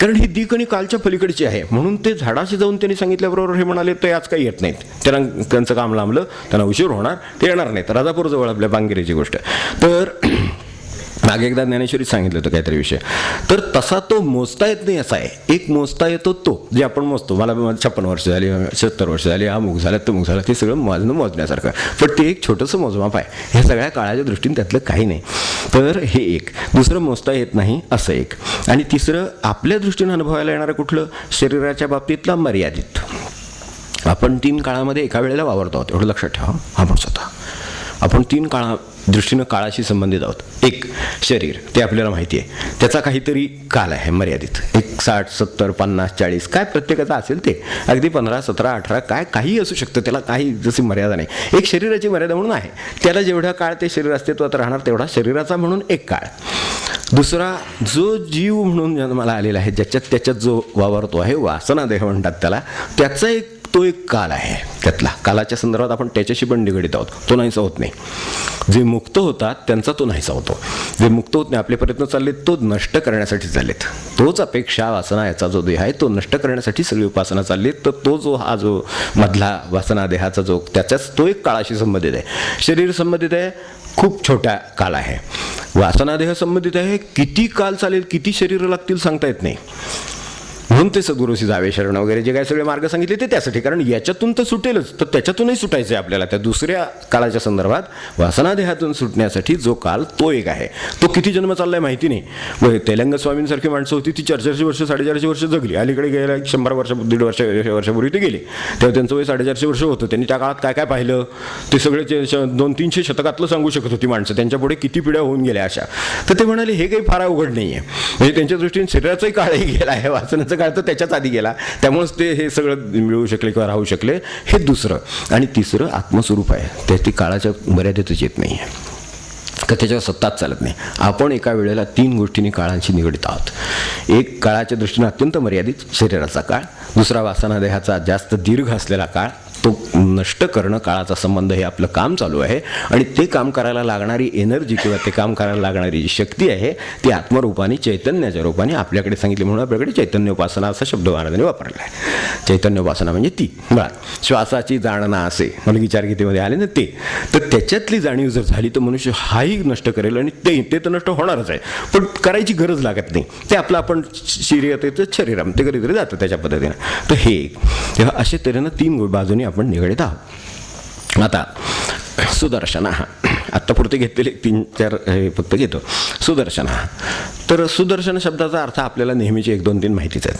B: कारण ही दिक आणि कालच्या पलीकडची आहे. म्हणून ते झाडाशी जाऊन त्यांनी सांगितल्याबरोबर हे म्हणाले ते आज काही येत नाहीत, त्यांचं काम लांबलं, त्यांना उशीर होणार, ते येणार नाहीत. राजापूरजवळ आपल्या बांगिरेची गोष्ट. तर मागे एकदा ज्ञानेश्वरीत सांगितलं होतं काहीतरी विषय, तर तसा तो मोजता येत नाही असा आहे. एक मोजता येतो तो जे आपण मोजतो, मला 56 वर्ष झाली, 70 वर्ष झाली, अमुक झालं तमुक झालं, ते सगळं मोजण्यासारखं. पण ते एक छोटंसं मोजमाप आहे. हे सगळ्या काळाच्या दृष्टीने त्यातलं काही नाही. तर हे एक. दुसरं मोजता येत नाही असं एक. आणि तिसरं आपल्या दृष्टीनं अनुभवायला येणारं कुठलं, शरीराच्या बाबतीतला मर्यादित. आपण 3 काळामध्ये एका वेळेला वावरतो आहोत, एवढं लक्षात ठेवा. आपण स्वतः आपण 3 दृष्टीनं काळाशी संबंधित आहोत. एक शरीर, ते आपल्याला माहिती आहे, त्याचा काहीतरी काल आहे मर्यादित. 60, 70, 50, 40 काय प्रत्येकाचा असेल ते, अगदी 15, 17, 18 काय काही असू शकतं, त्याला काही जशी मर्यादा नाही. एक शरीराची मर्यादा म्हणून आहे, त्याला जेवढा काळ ते शरीर अस्तित्वात राहणार तेवढा शरीराचा म्हणून एक काळ. दुसरा जो जीव म्हणून जन्माला आलेला आहे, त्याच्यात जो वावरतो आहे, वासना देह म्हणतात त्याला, त्याचा तो एक काल आहे. त्यातला कालाच्या संदर्भात आपण त्याच्याशी पण निगडीत आहोत. तो नाहीसा होत नाही. जे मुक्त होतात त्यांचा तो नाहीसा होतो. जे मुक्त होत नाही, आपले प्रयत्न चाललेत तो नष्ट करण्यासाठी चाललेत. तोच अपेक्षा वासना याचा जो देह आहे तो नष्ट करण्यासाठी सगळी उपासना चालली. तर तो जो मधला वासना देहाचा जो, त्याच्याच तो एक काळाशी संबंधित आहे. शरीर संबंधित आहे, खूप छोट्या काल आहे. वासनादेह संबंधित आहे, किती काल चालेल, किती शरीर लागतील सांगता येत नाही. म्हणून ते सद्गुरूशी जावे शरण वगैरे जे काही सगळे मार्ग सांगितले ते त्यासाठी, कारण याच्यातून तर सुटेलच, तर त्याच्यातूनही सुटायचं आहे आपल्याला. त्या दुसऱ्या काळाच्या संदर्भात वासनादेहातून सुटण्यासाठी जो काल तो एक आहे. तो किती जन्म चाललाय माहिती नाही. मग तेलंग स्वामींसारखी माणसं होती, ती 400 वर्ष 450 वर्ष जगली. अलीकडे गेल्या 100 वर्ष 1.5 वर्षापूर्वी ते गेले, तेव्हा त्यांचं वय 450 वर्ष होतं. त्यांनी त्या काळात काय काय पाहिलं ते सगळे 200-300 शतकातलं सांगू शकत होती माणसं. त्यांच्या पुढे किती पिढ्या होऊन गेल्या अशा. तर ते म्हणाले हे काही फार अवघड नाही आहे. म्हणजे त्यांच्या दृष्टीने शरीराचाही काळही गेला आहे, वासनाचा काळ तर त्याच्याच आधी गेला, त्यामुळेच ते हे सगळं मिळवू शकले किंवा राहू शकले. हे दुसरं. आणि तिसरं आत्मस्वरूप आहे, ते ती काळाच्या मर्यादेतच येत नाही आहे, का त्याच्यावर सत्ताच चालत नाही. आपण एका वेळेला 3 गोष्टींनी काळांशी निगडीत आहोत. एक काळाच्या दृष्टीने अत्यंत मर्यादित शरीराचा काळ, दुसरा वासनादेहाचा जास्त दीर्घ असलेला काळ, तो नष्ट करणं काळाचा संबंध, हे आपलं काम चालू आहे. आणि ते काम करायला लागणारी एनर्जी किंवा ते काम करायला लागणारी जी शक्ती आहे ती आत्मरूपाने चैतन्याच्या रूपाने आपल्याकडे सांगितली. म्हणून आपल्याकडे चैतन्योपासना असा शब्द महाराजांनी वापरला आहे. चैतन्योपासना म्हणजे ती मुळात श्वासाची जाणना असे मला विचारगीतेमध्ये आले ना ते. तर त्याच्यातली जाणीव जर झाली तर मनुष्य हाही नष्ट करेल, आणि ते तर नष्ट होणारच आहे, पण करायची गरज लागत नाही. ते आपलं आपण शरीराचं शरीरम ते कधीतरी जातं त्याच्या पद्धतीनं. तर हे तेव्हा अशा तऱ्हेनं 3 बाजूनी आपण निगडीत आहोत. आता सुदर्शन, आत्तापुरते घेतलेले 3-4 हे फक्त घेतो. सुदर्शन, तर सुदर्शन शब्दाचा अर्थ आपल्याला नेहमीचे 1-2-3 माहितीच आहेत.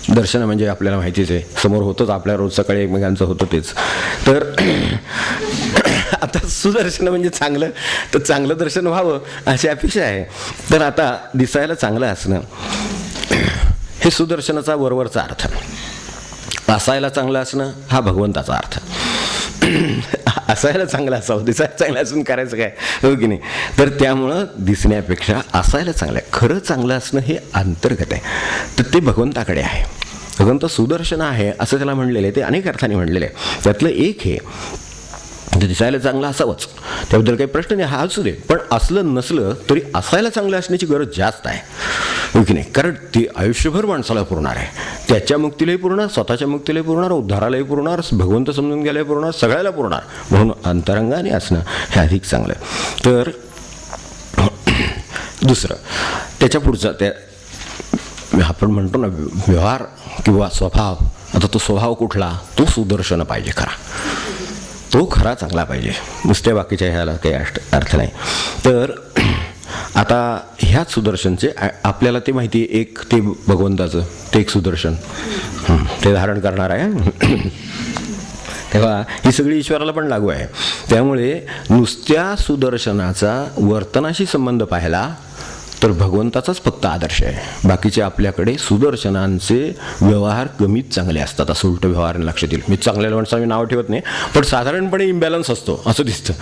B: दर्शन म्हणजे आपल्याला माहितीच आहे, समोर होतंच, आपल्या रोज सकाळी एकमेकांचं होतं तेच. तर आता सुदर्शन म्हणजे चांगलं, तर चांगलं दर्शन व्हावं अशी अपेक्षा आहे. तर आता दिसायला चांगलं असणं हे सुदर्शनाचा वरवरचा अर्थ. असायला चांगलं असणं हा भगवंताचा अर्थ. असायला चांगलं असावं, दिसायला चांगलं असून करायचं काय, हो की नाही. तर त्यामुळं दिसण्यापेक्षा असायला चांगलं आहे, खरं चांगलं असणं हे अंतर्गत आहे. तर ते भगवंताकडे आहे. भगवंत सुदर्शन आहे असं त्याला म्हणलेलं आहे, ते अनेक अर्थाने म्हणलेलं आहे. त्यातलं एक हे दिसायला चांगलं असावंच, त्याबद्दल काही प्रश्न नाही, हा असू दे. पण असलं नसलं तरी असायला चांगलं असण्याची गरज जास्त आहे. हो की नाही? कारण ते आयुष्यभर माणसाला पुरणार आहे, त्याच्या मुक्तीलाही पुरणार, स्वतःच्या मुक्तीलाही पुरणार, उद्धारालाही पुरणार, भगवंत समजून घ्यायलाही पुरणार, सगळ्याला पुरणार. म्हणून अंतरंगाने असणं हे अधिक चांगलं. तर दुसरं त्याच्या पुढचं, त्या आपण म्हणतो ना व्यवहार किंवा स्वभाव. आता तो स्वभाव कुठला? तो सुदर्शन पाहिजे खरा, तो खरा चांगला पाहिजे, नुसत्या बाकीच्या ह्याला काही अर्थ नाही. तर आता ह्याच सुदर्शनचे आपल्याला ते माहिती आहे, एक ते भगवंताचं, ते एक सुदर्शन ते धारण करणार आहे. तेव्हा ही सगळी ईश्वराला पण लागू आहे. त्यामुळे नुसत्या सुदर्शनाचा वर्तनाशी संबंध पाहिला तर भगवंताचाच फक्त आदर्श आहे. बाकीचे आपल्याकडे सुदर्शनांचे व्यवहार कमीच चांगले असतात, असं उलटं व्यवहार लक्षात येईल. मी चांगल्या माणसाला मी नाव ठेवत नाही, पण साधारणपणे इम्बॅलन्स असतो असं दिसतं.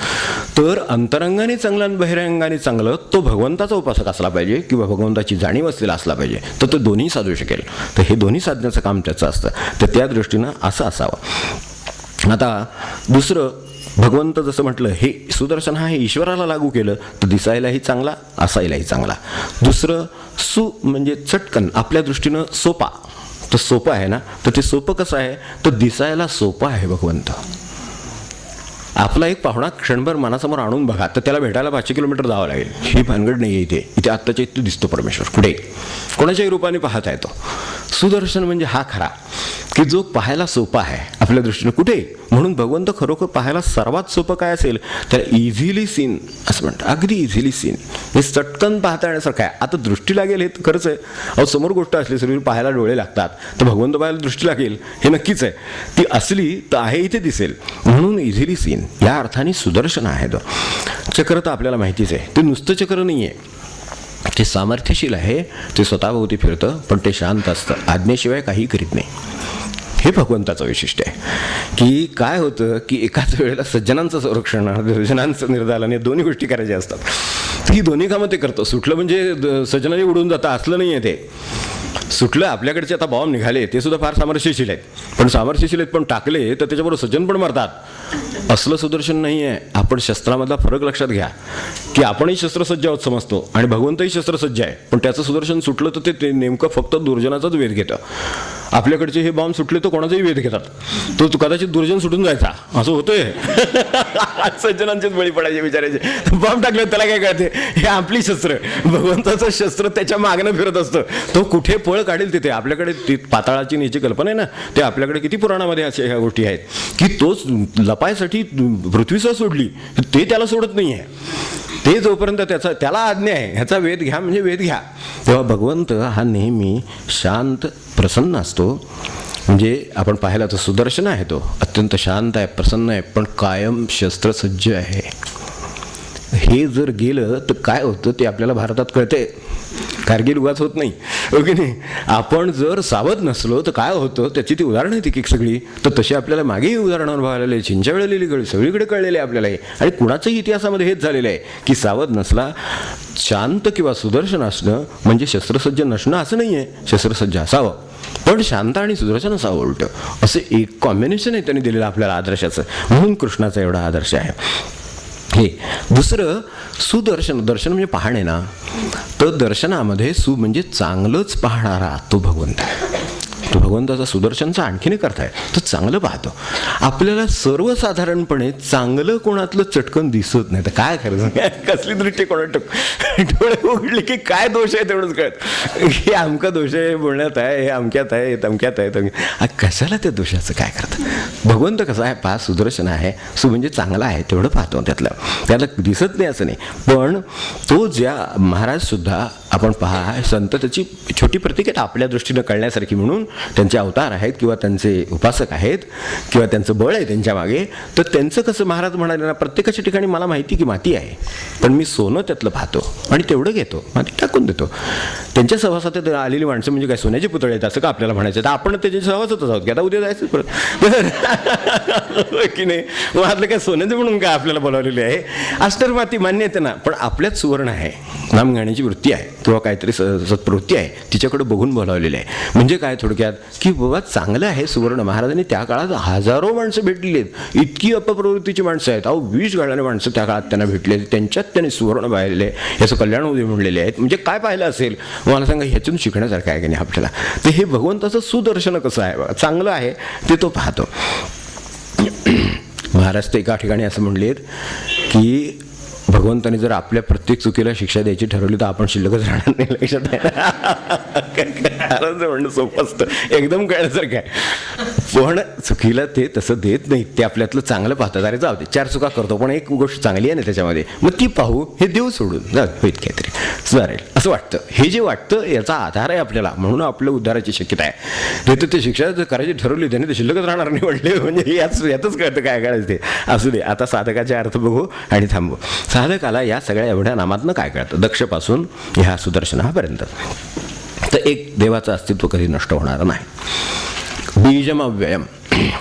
B: तर अंतरंगाने चांगलं आणि बहिरंगाने चांगलं तो भगवंताचा उपासक असला पाहिजे किंवा भगवंताची जाणीव असलेला असला पाहिजे, तर तो दोन्ही साधू शकेल. तर हे दोन्ही साधण्याचं काम त्याचं असतं. तर त्या दृष्टीनं असं असावं. आता दुसरं, भगवंत जसं म्हटलं हे सुदर्शन हा हे ईश्वराला लागू केलं तर दिसायलाही चांगला, असायलाही चांगला. दुसरं सु म्हणजे चटकन, आपल्या दृष्टीनं सोपा. तर सोपं आहे ना, तर ते सोपं कसं आहे? तर दिसायला सोपं आहे भगवंत. आपला एक पाहुणा क्षणभर मनासमोर आणून बघा, तर त्याला भेटायला 500 किलोमीटर जावं लागेल. ही भानगड नाही आहे इथे आत्ताच्या इथे दिसतो परमेश्वर, कुठे कोणाच्याही रूपाने पाहता येतो. सुदर्शन म्हणजे हा खरा की जो पाहायला सोपा आहे आपल्या दृष्टीनं, कुठे. म्हणून भगवंत खरोखर पाहायला सर्वात सोपं काय असेल तर इझिली सीन असं म्हणतात. अगदी इझिली सीन, हे चटकन पाहता येण्यासारखं आहे. आता दृष्टी लागेल हे खरंच आहे. अहो समोर गोष्ट असली सर्व पाहायला डोळे लागतात, तर भगवंत पाहायला दृष्टी लागेल हे नक्कीच आहे. ती असली तर आहे इथे दिसेल. म्हणून इझिली सीन या अर्थाने सुदर्शन आहे. तो चक्र तर आपल्याला माहितीच आहे, ते नुसतं चक्र नाही आहे, ते सामर्थ्यशील आहे. ते स्वतःभोवती फिरतं, पण ते शांत असतं, आज्ञेशिवाय काही करीत नाही. हे भगवंताचं वैशिष्ट्य आहे. की काय होतं की एकाच वेळेला सज्जनांचं संरक्षण, दुर्जनांचं निर्दालन, या दोन्ही गोष्टी करायच्या असतात. ही दोन्ही कामं ते करतं. सुटलं म्हणजे सज्जनाने उडून जातं असलं नाही आहे. ते सुटलं, आपल्याकडचे आता बॉम्ब निघाले ते सुद्धा फार सामर्थ्यशील आहेत, पण सामर्थ्यशील आहेत पण टाकले तर त्याच्याबरोबर सज्जन पण मरतात. असलं सुदर्शन नाही आहे. आपण शस्त्रामधला फरक लक्षात घ्या की आपणही शस्त्रसज्ज आहोत समजतो आणि भगवंतही शस्त्रसज्ज आहे, पण त्याचं सुदर्शन सुटलं तर ते नेमकं फक्त दुर्जनाचाच वेध घेतं. आपल्याकडचे हे बॉम्ब सुटले तर कोणाचाही वेध घेतात, तो कदाचित दुर्जन सुटून जायचा, असं होतंय. सज्जनांचेच बळी पडायचे विचारायचे. बॉम्ब टाकले त्याला काय कळते, हे आपली शस्त्र, भगवंताचं शस्त्र त्याच्या मागणं फिरत असतं. तो कुठे पळ काढेल तिथे. आपल्याकडे ती पाताळाची नीची कल्पना आहे ना, ते आपल्याकडे किती पुराणामध्ये अशा ह्या गोष्टी आहेत की तोच लपायसाठी पृथ्वीसह सोडली, ते त्याला सोडत नाही आहे. ते जोपर्यंत त्याला आज्ञा आहे, ह्याचा वेध घ्या म्हणजे वेध घ्या. तेव्हा भगवंत हा नेहमी शांत प्रसन्न असतो. म्हणजे आपण पाहिला तर सुदर्शन आहे, तो अत्यंत शांत आहे, प्रसन्न आहे, पण कायम शस्त्रसज्ज आहे. हे जर गेलं तर काय होतं ते आपल्याला भारतात कळते. कारगिल उगाच होत नाही, ओके नाही. आपण जर सावध नसलो तर काय होतं त्याची ती उदाहरणं आहेत एक सगळी. तर तशी आपल्याला मागेही उदाहरणावर बघायला चिंच्या वेळेलेली गळी सगळीकडे कळलेले आहे आपल्याला. आणि कुणाच्याही इतिहासामध्ये हेच झालेलं आहे की सावध नसला, शांत किंवा सुदर्शन असणं म्हणजे शस्त्रसज्ज नसणं असं नाही आहे. शस्त्रसज्ज असावं पण शांत आणि सुदर्शन असावं उलटं, असं एक कॉम्बिनेशन आहे त्यांनी दिलेलं आपल्याला आदर्शाचं. म्हणून कृष्णाचा एवढा आदर्श आहे. हे दुसरं सुदर्शन, दर्शन म्हणजे पाहणे ना, तर दर्शनामध्ये सु म्हणजे चांगलंच पाहणारा तो भगवंत आहे. तो भगवंताचा सुदर्शनचा आणखीन एक अर्थ आहे, तो चांगलं पाहतो. आपल्याला सर्वसाधारणपणे चांगलं कोणातलं चटकन दिसत नाही. तर काय करायचं, कसली दृष्टी कोणा डोळे उघडले की काय दोष आहे तेवढंच कळत. हे अमका दोष आहे, बोलण्यात आहे, हे अमक्यात आहे, हे तमक्यात आहे. कशाला त्या दोषाचं काय करतं. भगवंत कसा आहे, पहा सुदर्शन आहे, सु म्हणजे चांगला आहे तेवढं पाहतो. त्याला दिसत नाही असं नाही. पण तो ज्या महाराज सुद्धा आपण पहा, संत त्याची छोटी प्रतीक आहेत आपल्या दृष्टीनं कळण्यासारखी, म्हणून त्यांचे अवतार आहेत किंवा त्यांचे उपासक आहेत किंवा त्यांचं बळ आहे त्यांच्या मागे. तर त्यांचं कसं महाराज म्हणाले ना, प्रत्येकाच्या ठिकाणी मला माहिती की माती आहे, पण मी सोनं त्यातलं पाहतो आणि तेवढं घेतो, माती टाकून देतो. त्यांच्या सहवासात आलेली माणसं म्हणजे काय सोन्याचे पुतळे आहेत असं का आपल्याला म्हणायचं. तर आपण त्याच्या सहवासातच आहोत की आता उद्या जायचं परत की नाही. महाराजलं काय सोन्याचं म्हणून काय आपल्याला बोलावलेले आहे. अस्तर माती मान्य येते ना, पण आपल्यात सुवर्ण आहे, नाम घेण्याची वृत्ती आहे. किंवा काहीतरी सत्प्रवृत्ती आहे तिच्याकडे बघून बोलावलेली आहे. म्हणजे काय थोडक्यात की बाबा चांगलं आहे सुवर्ण. महाराजांनी त्या काळात हजारो माणसं भेटलेली आहेत, इतकी अपप्रवृत्तीची माणसं आहेत. अहो 20 गाड्याने माणसं त्या काळात त्यांना भेटले, त्यांच्यात त्यांनी सुवर्ण पाहिलेले, याचं कल्याण होते म्हणलेले आहेत. म्हणजे काय पाहिलं असेल मला सांगा, ह्यातून शिकण्यासारखं आहे की नाही आपल्याला. तर हे भगवंताचं सुदर्शन कसं आहे बघा, चांगलं आहे ते तो पाहतो. महाराज ते एका ठिकाणी असं म्हणलेत की भगवंताने जर आपल्या प्रत्येक चुकीला शिक्षा द्यायची ठरवली तर आपण शिल्लकच राहणार नाही. लक्षात आहे म्हणणं सोपं असतं, एकदम कळण्यासारखं आहे. पण चुकीला ते तसं देत नाहीत, ते आपल्यातलं चांगलं पाहतात. अरे जाऊ दे 4 चुका करतो पण एक गोष्ट चांगली आहे ना त्याच्यामध्ये, मग ती पाहू, हे देव सोडून जाऊ होईल काहीतरी चालेल असं वाटतं. हे जे वाटतं याचा आधार आहे आपल्याला, म्हणून आपल्या उद्धाराची शक्यता आहे. नाही तर ते शिक्षा जर करायची ठरवली त्याने ते शिल्लकच राहणार नाही म्हटले. म्हणजे यातच कळतं काय करायचं ते. असू दे, आता साधकाचे अर्थ बघू आणि थांबू. साधकाला या सगळ्या एवढ्या नामातनं काय कळतं, दक्षपासून ह्या सुदर्शनापर्यंत. तर एक देवाचं अस्तित्व कधी नष्ट होणार नाही, बीजम अव्ययम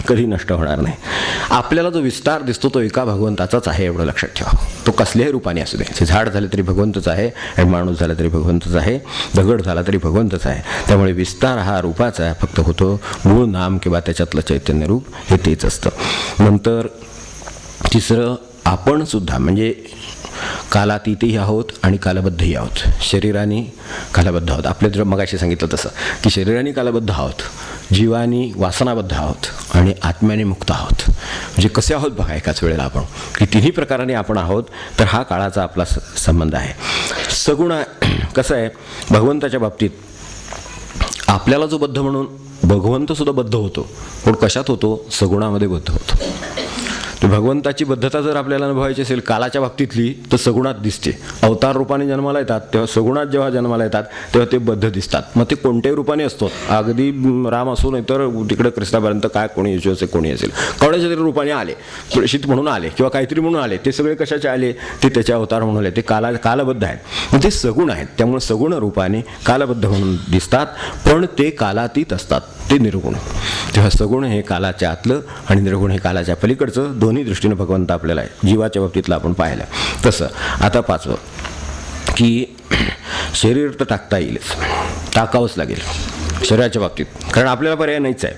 B: कधी नष्ट होणार नाही. आपल्याला जो विस्तार दिसतो तो एका भगवंताचाच आहे एवढं लक्षात ठेवा. तो कसल्याही रूपाने असू दे, ते झाड झालं तरी भगवंतच आहे, आणि माणूस झाला तरी भगवंतच आहे, दगड झाला तरी भगवंतच आहे. त्यामुळे विस्तार हा रूपाचा आहे, फक्त होतो मूळ नाम किंवा त्याच्यातलं चैतन्य रूप हे तेच असतं. नंतर तिसरं, आपण सुद्धा म्हणजे कालातीतही आहोत आणि कालबद्धही आहोत. शरीराने कालबद्ध आहोत, आपल्या मगाशी सांगितलं तसं की शरीराने कालबद्ध आहोत, जीवानी वासनाबद्ध आहोत आणि आत्म्याने मुक्त आहोत. म्हणजे कसे आहोत बघा एकाच वेळेला आपण, की तिन्ही प्रकाराने आपण आहोत. तर हा काळाचा आपला संबंध आहे. सगुण कसं आहे भगवंताच्या बाबतीत, आपल्याला जो बद्ध म्हणून भगवंतसुद्धा बद्ध होतो, पण कशात होतो, सगुणामध्ये बद्ध होतो. भगवंताची बद्धता जर आपल्याला अनुभवायची असेल कालाच्या बाबतीतली, तर सगुणात दिसते. अवतार रूपाने जन्माला येतात तेव्हा सगुणात जेव्हा जन्माला येतात तेव्हा ते बद्ध दिसतात. मग ते कोणत्याही रूपाने असतो, अगदी राम असो नाही तर तिकडे कृष्णापर्यंत काय कोणी येऊ असेल कोणी असेल, कवड्याच्या तरी रूपाने आले, तुळशीत म्हणून आले किंवा काहीतरी म्हणून आले, ते सगळे कशाचे आले, ते त्याचे अवतार म्हणून आले, ते कालबद्ध आहेत. मग ते सगुण आहेत, त्यामुळे सगुण रूपाने कालबद्ध म्हणून दिसतात, पण ते कालातीत असतात, ते निर्गुण. तेव्हा सगुण हे कालाच्या आतलं आणि निर्गुण हे कालाच्या पलीकडचं, दोन्ही दृष्टीनं भगवंत आपल्याला आहे. जीवाच्या बाबतीतलं आपण पाहिलं तसं. आता 5वं की शरीर तर टाकता येईलच, टाकावंच लागेल शरीराच्या बाबतीत, कारण आपल्याला पर्याय नाहीच आहे.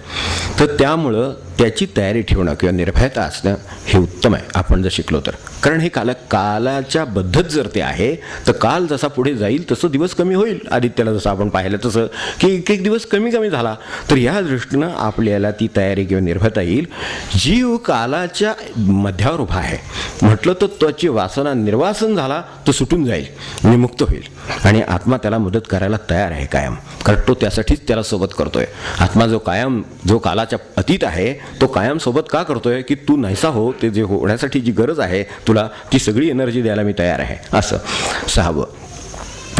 B: तर त्यामुळं त्याची तयारी ठेवणं किंवा निर्भयता असणं हे उत्तम आहे आपण जर शिकलो तर. कारण हे कालाच्या बद्धच जर ते आहे तर काल जसा पुढे जाईल तसं दिवस कमी होईल. आदित्याला जसं आपण पाहिलं तसं की एक दिवस कमी कमी झाला, तर या दृष्टीनं आपल्याला ती तयारी किंवा निर्भयता येईल. जीव कालाच्या मध्यावर उभा आहे म्हटलं तर त्याची वासना निर्वासन झाला तर सुटून जाईल आणि मुक्त होईल, आणि आत्मा त्याला मदत करायला तयार आहे कायम, कारण तो त्यासाठीच त्याला सोबत करतोय. आत्मा जो कालाच्या अतीत आहे तो कायम सोबत का करतोय की तू नाहीसा हो, ते जे होण्यासाठी जी गरज आहे तुला ती सगळी एनर्जी द्यायला मी तयार आहे. असं 6वं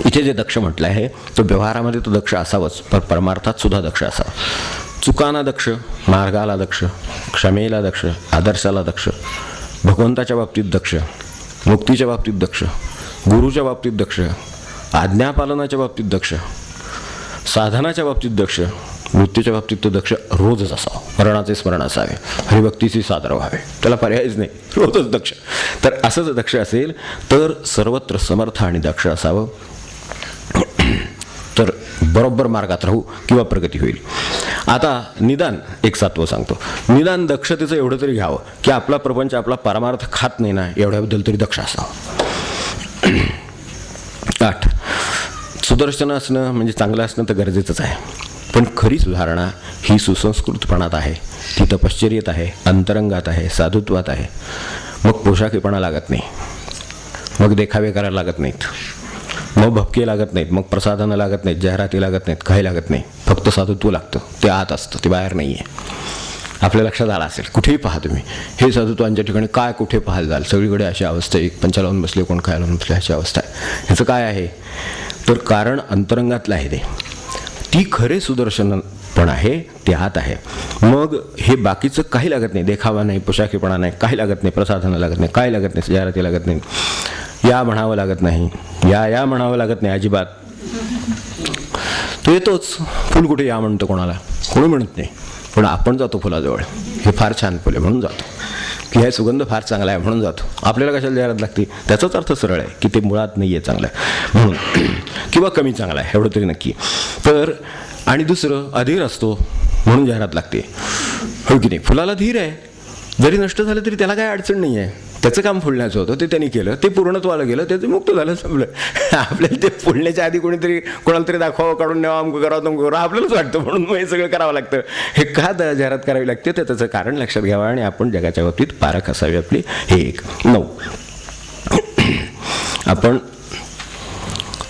B: इथे जे दक्ष म्हटलं आहे तो व्यवहारामध्ये तो दक्ष असावंच, पण परमार्थात सुद्धा दक्ष असावा. चुकांना दक्ष, मार्गाला दक्ष, क्षमेला दक्ष, आदर्शाला दक्ष, भगवंताच्या बाबतीत दक्ष, मुक्तीच्या बाबतीत दक्ष, गुरुच्या बाबतीत दक्ष, आज्ञापालनाच्या बाबतीत दक्ष, साधनाच्या बाबतीत दक्ष, मृत्यूच्या बाबतीत तो दक्ष रोजच असावा. मरणाचे स्मरण असावे, हरिभक्तीचे सादर व्हावे, त्याला पर्यायच नाही, रोजच दक्ष. तर असं जर दक्ष असेल तर सर्वत्र समर्थ आणि दक्ष असावं, तर बरोबर मार्गात राहू किंवा प्रगती होईल. आता निदान एक 7वं सांगतो, निदान दक्षतेचं एवढं तरी घ्यावं की आपला प्रपंच आपला परमार्थ खात नाही ना, एवढ्याबद्दल तरी दक्ष असावं. 8 सुदर्शन असणं म्हणजे चांगलं असणं तर गरजेचंच आहे, पण खरी सुधारणा ही सुसंस्कृतपणात आहे, ती तपश्चर्येत आहे, अंतरंगात आहे, साधुत्वात आहे. मग पोशाखीपणा लागत नाही, मग देखावे करायला लागत नाहीत, मग भपके लागत नाहीत, मग प्रसाधनं लागत नाहीत, जाहिराती लागत नाहीत, काही लागत नाही. फक्त साधुत्व लागतं, ते आत असतं, ते बाहेर नाही आहे. आपल्या लक्षात आलं असेल, कुठेही पहा तुम्ही हे साधुत्वांच्या ठिकाणी काय कुठे पाहायला जाल सगळीकडे अशी अवस्था, एक पंचा लावून बसले कोण काय लावून बसले अशी अवस्था आहे. ह्याचं काय आहे तर कारण अंतरंगातलं आहे ते, ती खरे सुदर्शन पण आहे ते आत आहे. मग हे बाकीचं काही लागत नाही, देखावा नाही, पोशाखीपणा नाही, काही लागत नाही, प्रसाधनं लागत नाही, काही लागत नाही, जाहिराती लागत नाही, या म्हणावं लागत नाही, या म्हणावं लागत नाही अजिबात. तो येतोच, फुल कुठे या म्हणतो कोणाला, कोणी म्हणत नाही, पण आपण जातो फुलाजवळ, हे फार छान फुले म्हणून जातो की हा सुगंध फार चांगला आहे म्हणून जातो. आपल्याला कशाला जाहिरात लागते? त्याचाच अर्थ सरळ आहे की ते मुळात नाही आहे चांगलं आहे म्हणून, किंवा कमी चांगला आहे एवढं तरी नक्की. तर आणि दुसरं अधीर असतो म्हणून जाहिरात लागते, हो की नाही? फुलाला धीर आहे, जरी नष्ट झालं तरी त्याला काय अडचण नाही आहे, त्याचं काम फुलण्याचं होतं, ते त्यांनी केलं, ते पूर्णत्वाला गेलं, त्याचं मुक्त झालं, संपलं. आपल्याला ते फुलण्याच्या आधी कोणीतरी कोणाला तरी दाखवावं, काढून न्यावं, अमकं करावं तमकं करावं आपल्यालाच वाटतं, म्हणून मग हे सगळं करावं लागतं. हे का जाहिरात करावी लागते तर त्याचं कारण लक्षात घ्यावं आणि आपण जगाच्या बाबतीत पारख असावी आपली. हे एक. 9 आपण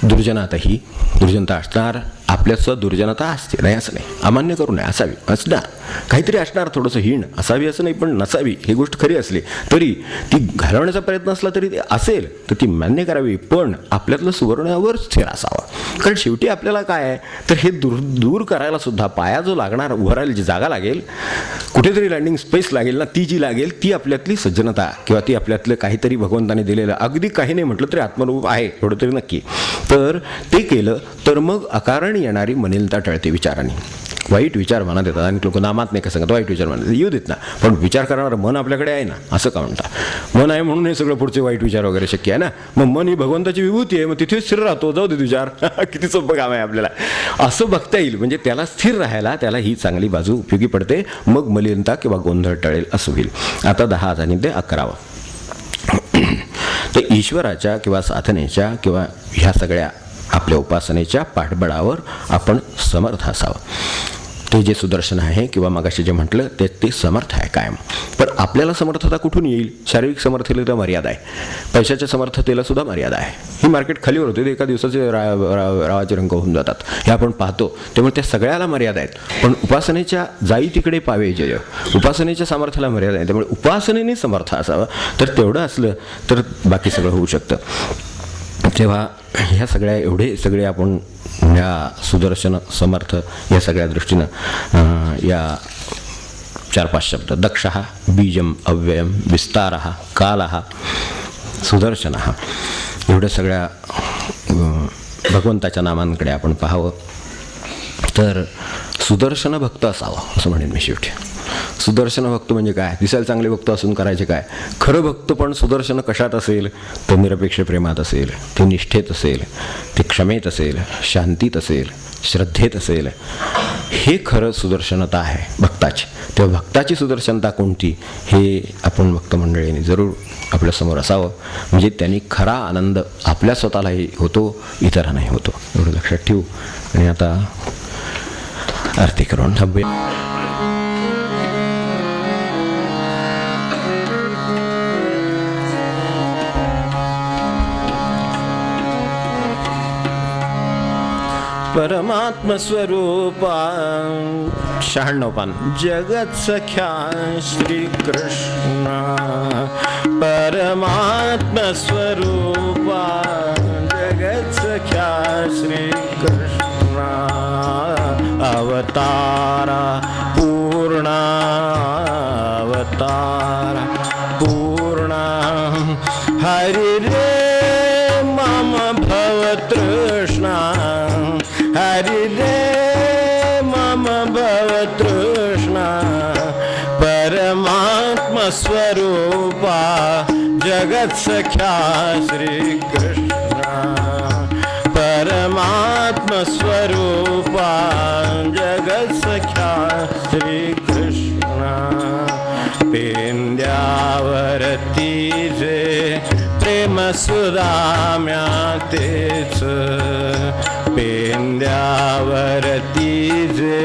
B: दुर्जनातही दुर्जनता असणार, आपल्यात सुद्धा दुर्जनता असते, नाही असं नाही, अमान्य करू नये, असावी, असणार, काहीतरी असणार, थोडंसं हीण असावी असं नाही, पण नसावी ही गोष्ट खरी असली तरी ती घालवण्याचा प्रयत्न असला तरी ते असेल तर ती मान्य करावी, पण आपल्यातलं सुवर्णावर स्थिर असावं. कारण शेवटी आपल्याला काय आहे तर हे दूर करायला सुद्धा पाया जो लागणार, उभं राहायला जी जागा लागेल, कुठेतरी लँडिंग स्पेस लागेल ना, ती जी लागेल ती आपल्यातली सज्जनता किंवा ती आपल्यातलं काहीतरी भगवंताने दिलेलं, अगदी काही नाही म्हटलं तरी आत्मरूप आहे थोडं तरी नक्की. तर ते केलं तर मग अकारण येणारी मनिलता टळते विचाराने. वाईट विचार मनात येतात आणि लोक नामात नाही का सांगत वाईट विचार मनात येऊ देत ना, पण विचार करणारं मन आपल्याकडे आहे ना, असं का म्हणतात? मन आहे म्हणून हे सगळं पुढचे वाईट विचार वगैरे शक्य आहे ना. मग मन ही भगवंताची विभूती आहे, मग तिथे स्थिर राहतो, जाऊ दे विचार. किती सोपं काम आहे आपल्याला, असं बघता येईल. म्हणजे त्याला स्थिर राहायला त्याला ही चांगली बाजू उपयोगी पडते, मग मलिनता किंवा गोंधळ टळेल असं होईल. आता 10 आणि ते 11. तर ईश्वराच्या किंवा साधनेच्या किंवा ह्या सगळ्या आपल्या उपासनेच्या पाठबळावर आपण समर्थ असावं. ते जे सुदर्शन आहे किंवा मगाशी जे म्हटलं ते समर्थ आहे कायम. पण आपल्याला समर्थता कुठून येईल? शारीरिक समर्थतेला मर्यादा आहे, पैशाच्या समर्थतेला सुद्धा मर्यादा आहे. ही मार्केट खालीवर होते, एका दिवसाचे रावाचे रंग होऊन जातात, हे आपण पाहतो. त्यामुळे त्या सगळ्याला मर्यादा आहेत. पण उपासनेच्या जाई तिकडे पावे जय, उपासनेच्या सामर्थ्याला मर्यादा आहे. त्यामुळे उपासनेने समर्थ असावं, तर तेवढं असलं तर बाकी सगळं होऊ शकतं. तेव्हा ह्या सगळ्या एवढे सगळे आपण या सुदर्शन समर्थ या सगळ्या दृष्टीनं या 4-5 शब्द, दक्षः बीजम अव्ययम विस्तारः कालः सुदर्शनः, एवढ्या सगळ्या भगवंताच्या नामांकडे आपण पाहावं. तर सुदर्शन भक्त असावं असं म्हणेन मी शेवटी. सुदर्शन भक्त म्हणजे काय? दिसायला चांगले भक्त असून करायचे काय? खरं भक्त पण सुदर्शन कशात असेल? ते निरपेक्ष प्रेमात असेल, ते निष्ठेत असेल, ते क्षमेत असेल, शांतीत असेल, श्रद्धेत असेल. हे खरं सुदर्शनता आहे भक्ताची. तेव्हा भक्ताची सुदर्शनता कोणती हे आपण भक्त मंडळीने जरूर आपल्यासमोर असावं. म्हणजे त्यांनी खरा आनंद आपल्या स्वतःलाही होतो, इतरांनाही होतो, एवढं लक्षात ठेवू. आणि आता आरती करून थांबूया. परमात्म स्वरूपा 96 पान. जगत सख्या श्री कृष्ण परमात्म स्वरूपा जगत सख्या श्री कृष्ण अवतारा पूर्णा अवतारा पूर्णा हरि रे मम भव तृष्णा हरि रे मम भव तृष्णा परमात्म स्वरूपा जगत सख्या श्री कृष्ण परमात्म स्वरूपा जगत सख्या श्री कृष्ण पेंद्यावरती जे प्रेम सुदाम्या तेच पेंद्यावरती जे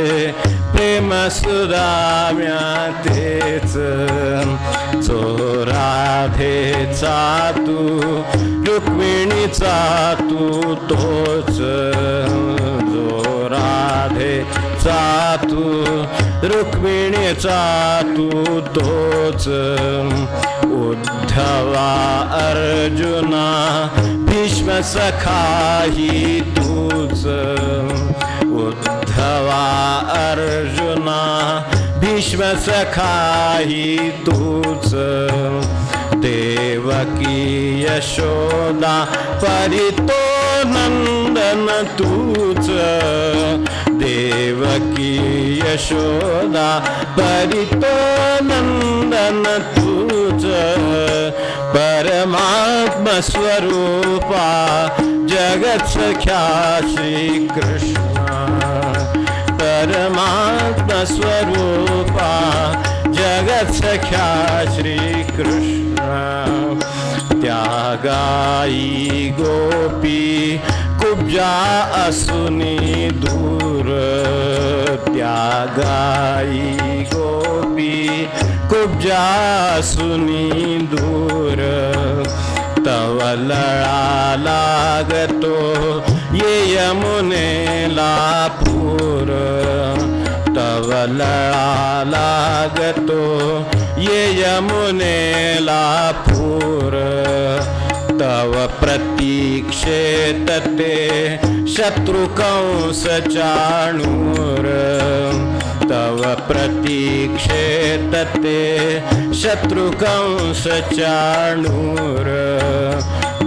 B: प्रेम सुदाम्या तेच चोराधेचा तू रुक्मिणीचा तू तोच जो राधेचा तू रुक्मिणीचा तू तोच उद्धवा अर्जुना भीष्म सखाही तूच उद्धवा अर्जुना भीष्म सखाही तूच देवकी यशोदा परितो नंदन तूच देवकी यशोदा परितो नंदन तूच तूच परमात्म स्वरूपा जगत सख्या श्री कृष्ण परमात्म स्वरूपा जगत सख्या श्री कृष्ण त्यागाई गोपी कुब्जा असुनी दूर त्यागाई गोपी कुब्जा असुनी दूर तव लळा लागतो ये यमुनेला पूर तव लळा लागतो ये यमुनेला पूर तव प्रतीक्षेत ते शत्रुकंस चाणूर तव प्रतीक्षेत ते शत्रुकंस चाणूर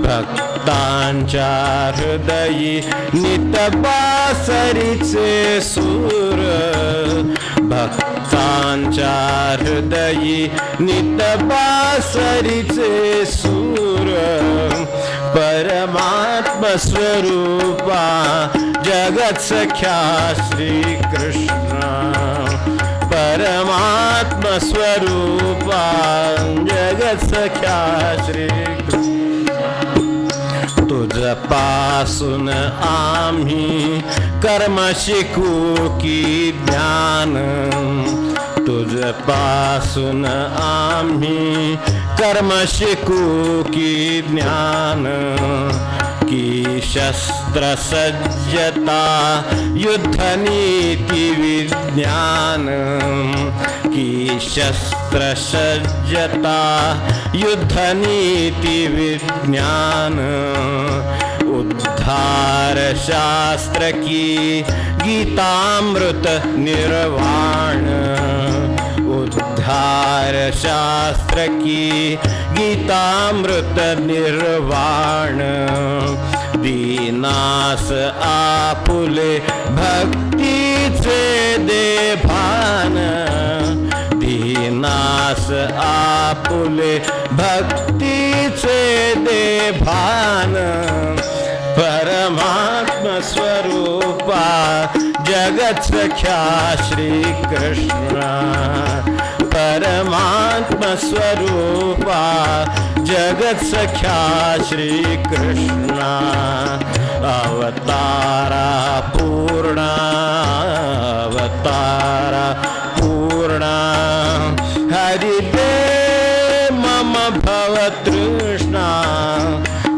B: भक्तांच्या हृदयी नितबासरीचे सूर भक्तांच्या हृदयी नितबासरीचे सूर परमात्म स्वरूपा जगत सख्या श्री कृष्ण परमात्म स्वरूपा जगत सख्या श्री तुझ पासून आम्ही कर्म शिकू की ज्ञान तुझ पासून आम्ही कर्म शिकू की ज्ञान की शस्त्र सज्जता युद्ध नीति विज्ञान की शस्त्र सज्जता युद्ध नीति विज्ञान उद्धार शास्त्र की गीतामृत निर्वाण उद्धार शास्त्र की गीतामृत निर्वाण दीनास आपुले भक्तीचे दे भान दीनास आपुले भक्तीचे दे भान परमात्म स्वरूपा जगत सख्या श्री कृष्ण परमात्म स्वरूपा जगत सख्या श्री कृष्ण अवतारा पूर्ण अवतारा पूर्ण हरि दे मम भव तृष्णा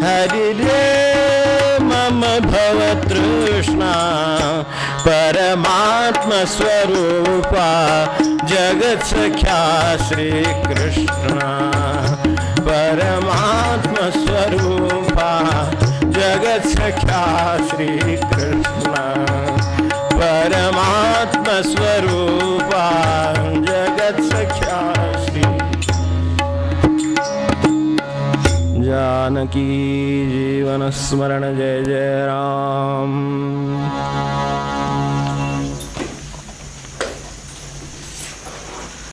B: हरि दे मम भव तृष्णा परमात्म स्वरूपा जगत सख्या श्री कृष्ण परमात्म स्वरूपा जगत सख्या श्री कृष्ण परमात्म स्वरूपा जगत सख्या श्री जानकी जीवन स्मरण जय जय राम।